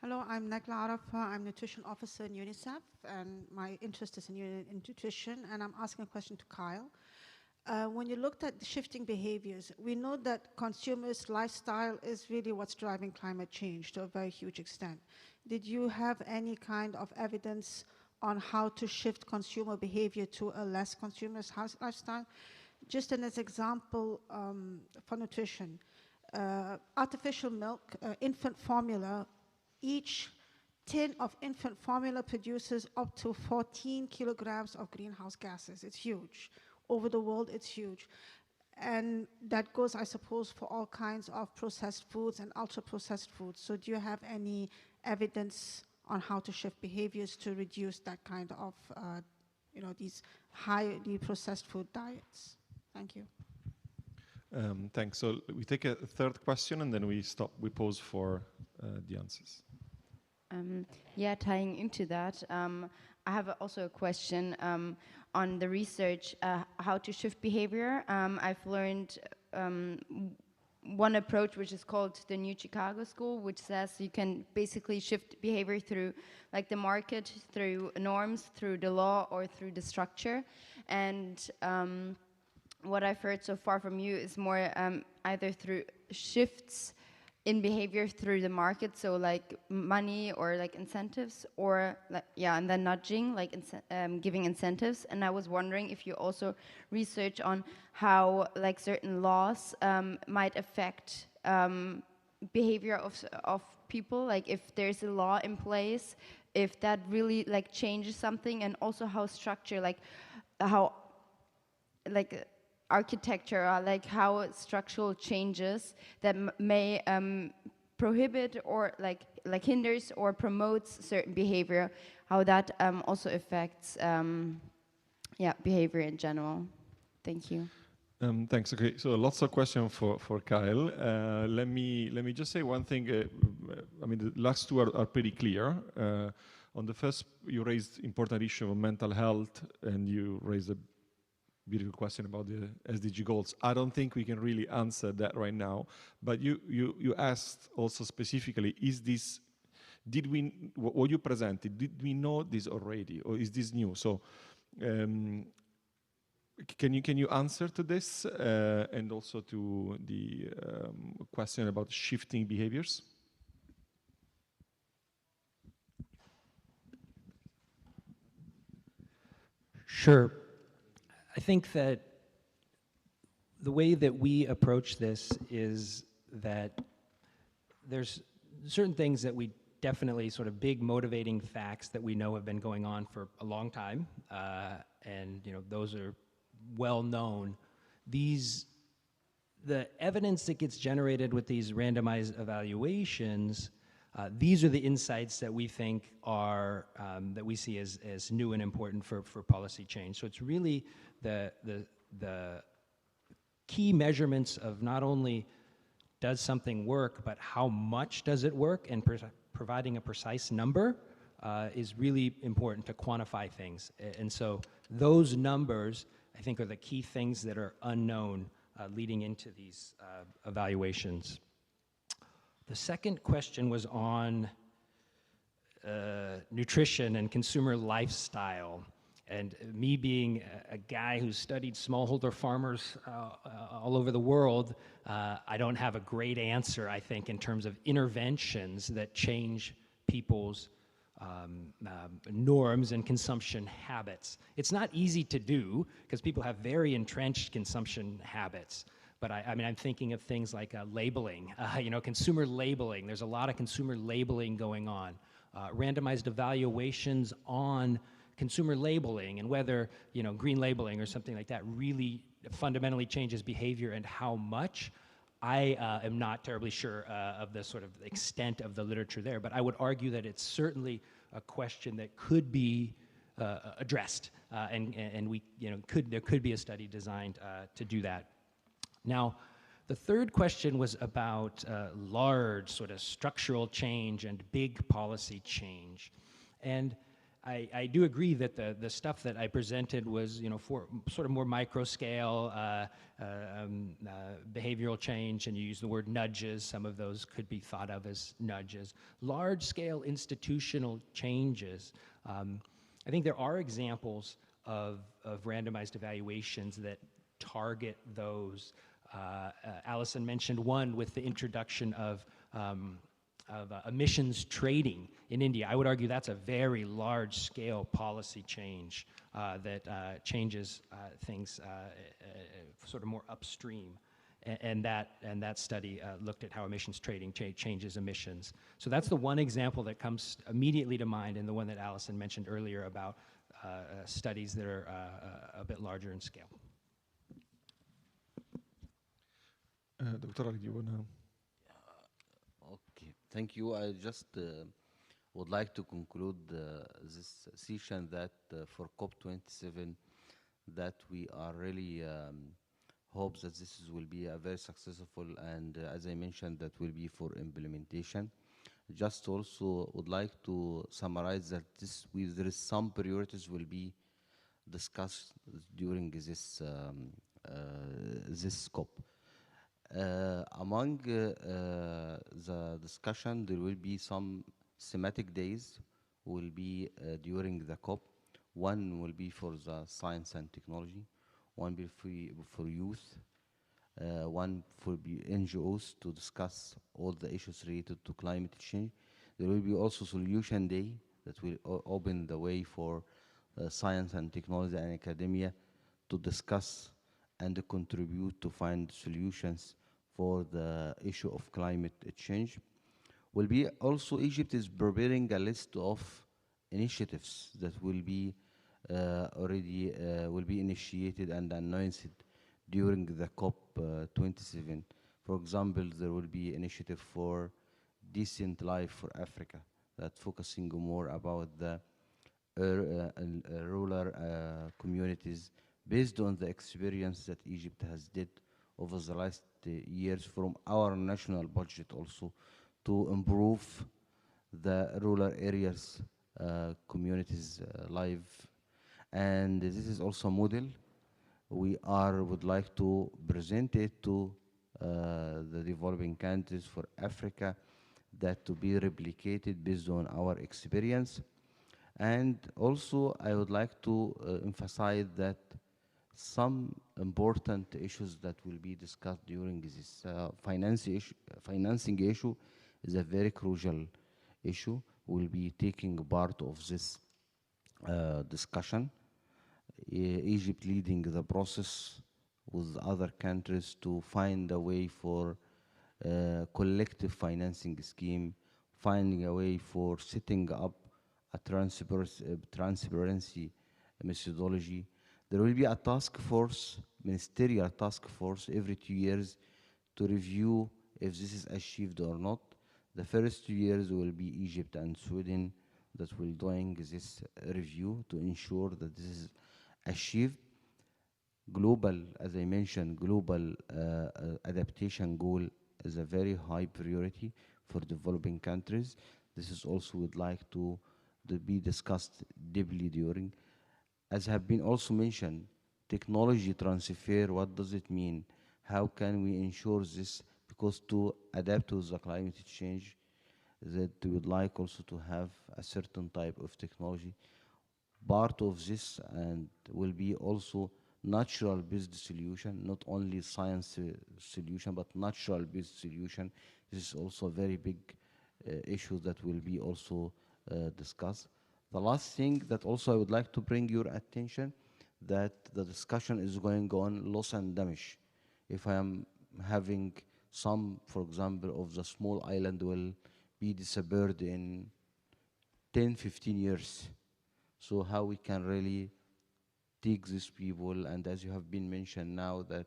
Hello, I'm Nakla Arafa. I'm nutrition officer in UNICEF, and my interest is in nutrition, and I'm asking a question to Kyle. When you looked at the shifting behaviors, we know that consumers' lifestyle is really what's driving climate change to a very huge extent. Did you have any kind of evidence on how to shift consumer behavior to a less consumer's lifestyle? Just as an example for nutrition, artificial milk, infant formula, each tin of infant formula produces up to 14 kilograms of greenhouse gases. It's huge. Over the world, it's huge. And that goes, I suppose, for all kinds of processed foods and ultra-processed foods. So do you have any evidence on how to shift behaviors to reduce that kind of, these highly processed food diets? Thank you. Thanks. So we take a third question, and then we pause for the answers. Yeah, tying into that, I have also a question on the research, how to shift behavior. I've learned one approach, which is called the New Chicago School, which says you can basically shift behavior through like the market, through norms, through the law, or through the structure. And what I've heard so far from you is more either through shifts in behavior through the market, so like money or like incentives, or like, yeah, and then nudging, like giving incentives. And I was wondering if you also research on how like certain laws might affect behavior of people, like if there's a law in place, if that really like changes something, and also how structure, like how like architecture, like how structural changes that may prohibit or like hinders or promotes certain behavior, how that also affects behavior in general. Thank you. Thanks. Okay, so lots of questions for Kyle. Let me just say one thing. I mean, the last two are pretty clear. On the first, you raised important issue of mental health, and you raised a beautiful question about the SDG goals. I don't think we can really answer that right now, but you asked also specifically, what you presented, did we know this already, or is this new? So can you answer to this, and also to the question about shifting behaviors? Sure. I think that the way that we approach this is that there's certain things that we definitely sort of big motivating facts that we know have been going on for a long time, and those are well known. The evidence that gets generated with these randomized evaluations, these are the insights that we think are that we see as new and important for policy change. So it's really the key measurements of not only does something work, but how much does it work, and providing a precise number is really important to quantify things. And so those numbers, I think, are the key things that are unknown leading into these evaluations. The second question was on nutrition and consumer lifestyle. And me being a guy who's studied smallholder farmers all over the world, I don't have a great answer, I think, in terms of interventions that change people's norms and consumption habits. It's not easy to do because people have very entrenched consumption habits. But I mean, I'm thinking of things like labeling, consumer labeling. There's a lot of consumer labeling going on. Randomized evaluations on consumer labeling and whether, green labeling or something like that really fundamentally changes behavior and how much. I am not terribly sure of the sort of extent of the literature there, but I would argue that it's certainly a question that could be addressed, and there could be a study designed to do that. Now, the third question was about large sort of structural change and big policy change, and I do agree that the stuff that I presented was, for sort of more micro scale behavioral change, and you use the word nudges. Some of those could be thought of as nudges. Large scale institutional changes. I think there are examples of randomized evaluations that target those. Allison mentioned one with the introduction of emissions trading in India. I would argue that's a very large-scale policy change that changes things sort of more upstream. And that study looked at how emissions trading changes emissions. So that's the one example that comes immediately to mind, and the one that Allison mentioned earlier about studies that are a bit larger in scale. Dr. Ali, do you want to? Okay, thank you. I just would like to conclude this session that for COP27, that we are really hope that this will be a very successful, and as I mentioned, that will be for implementation. Just also would like to summarize that there is some priorities will be discussed during this COP. Among the discussion, there will be some thematic days will be during the COP. One will be for the science and technology, one will be for youth, one for NGOs to discuss all the issues related to climate change. There will be also solution day that will open the way for science and technology and academia to discuss and to contribute to find solutions for the issue of climate change. Will be also, Egypt is preparing a list of initiatives that will be already will be initiated and announced during the COP27. For example, there will be initiative for decent life for Africa, that focusing more about the rural communities based on the experience that Egypt has did over the last years from our national budget also to improve the rural areas communities life. And this is also a model we would like to present it to the developing countries for Africa, that to be replicated based on our experience. And also I would like to emphasize that some important issues that will be discussed during this financing issue is a very crucial issue. We'll be taking part of this discussion. Egypt leading the process with other countries to find a way for collective financing scheme, finding a way for setting up a transparency methodology. There will be a task force, ministerial task force, every 2 years to review if this is achieved or not. The first 2 years will be Egypt and Sweden that will doing this review to ensure that this is achieved. Global, as I mentioned, global adaptation goal is a very high priority for developing countries. This is also would like to be discussed deeply during. As have been also mentioned, technology transfer, what does it mean? How can we ensure this? Because to adapt to the climate change, that we would like also to have a certain type of technology. part of this and will be also natural-based solution, not only science solution, but natural-based solution. This is also a very big issue that will be also discussed. The last thing that also I would like to bring your attention, that the discussion is going on loss and damage. If I am having some, for example, of the small island will be disappeared in 10, 15 years. So how we can really take these people, and as you have been mentioned now that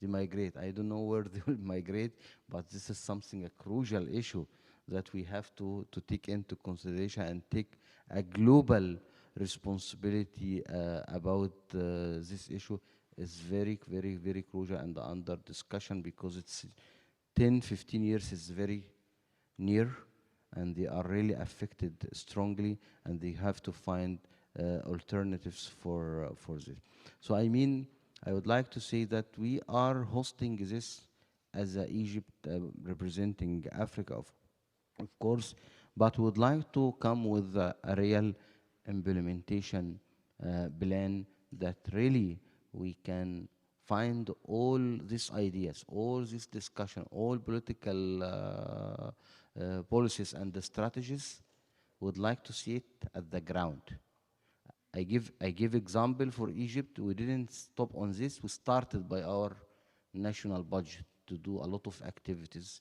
they migrate. I don't know where they will migrate, but this is something, a crucial issue that we have to take into consideration and take a global responsibility about this issue is very, very, very crucial and under discussion, because it's 10, 15 years is very near, and they are really affected strongly, and they have to find alternatives for this. So I mean, I would like to say that we are hosting this as Egypt representing Africa, of course, but would like to come with a real implementation plan that really we can find all these ideas, all this discussion, all political policies and the strategies, would like to see it at the ground. I give example for Egypt. We didn't stop on this. We started by our national budget to do a lot of activities.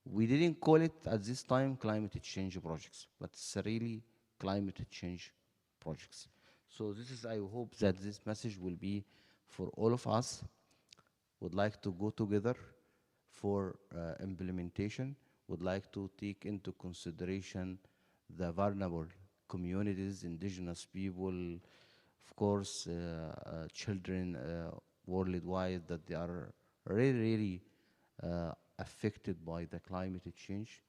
We didn't call it at this time climate change projects, but it's really climate change projects. So this is, I hope that this message will be for all of us. Would like to go together for implementation, would like to take into consideration the vulnerable communities, indigenous people, of course, children worldwide, that they are really, really affected by the climate change.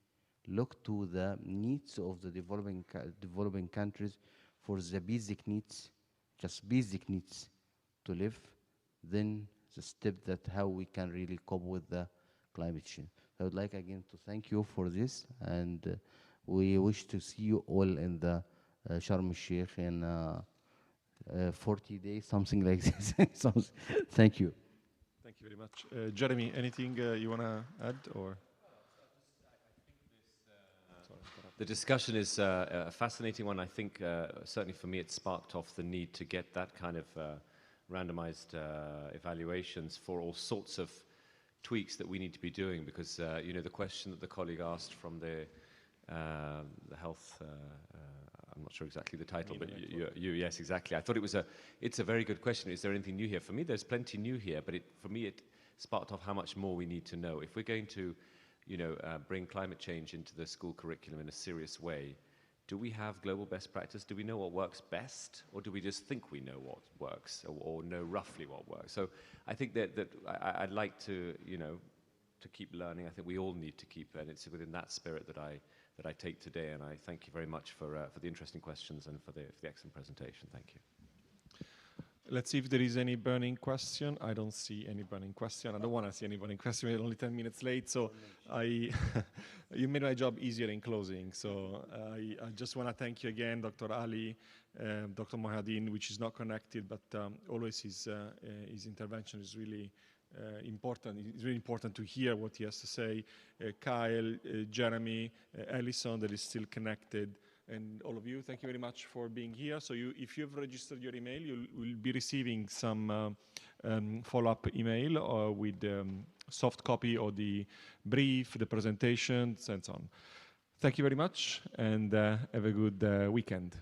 Look to the needs of the developing countries for the basic needs, just basic needs to live, then the step that how we can really cope with the climate change. I would like again to thank you for this, and we wish to see you all in the Sharm el-Sheikh in 40 days, something like this. Thank you. Thank you very much. Jeremy, anything you want to add, or? The discussion is a fascinating one. I think certainly for me it sparked off the need to get that kind of randomized evaluations for all sorts of tweaks that we need to be doing, because you know, the question that the colleague asked from the health, I'm not sure exactly the title, but yes, exactly. I thought it's a very good question. Is there anything new here? For me, there's plenty new here, but for me it sparked off how much more we need to know. If we're going to, you know, bring climate change into the school curriculum in a serious way, do we have global best practice? Do we know what works best, or do we just think we know what works, or know roughly what works? So I think that I'd like to, you know, to keep learning. I think we all need to keep, and it's within that spirit that I take today. And I thank you very much for the interesting questions and for the excellent presentation. Thank you. Let's see if there is any burning question. I don't see any burning question. I don't want to see any burning question. We're only 10 minutes late, so you made my job easier in closing. So I just want to thank you again, Dr. Ali, Dr. Mohadin, which is not connected, but always his intervention is really important. It's really important to hear what he has to say. Kyle, Jeremy, Ellison, that is still connected. And all of you, thank you very much for being here. So if you've registered your email, you will be receiving some follow-up email with soft copy of the brief, the presentations, and so on. Thank you very much, and have a good weekend.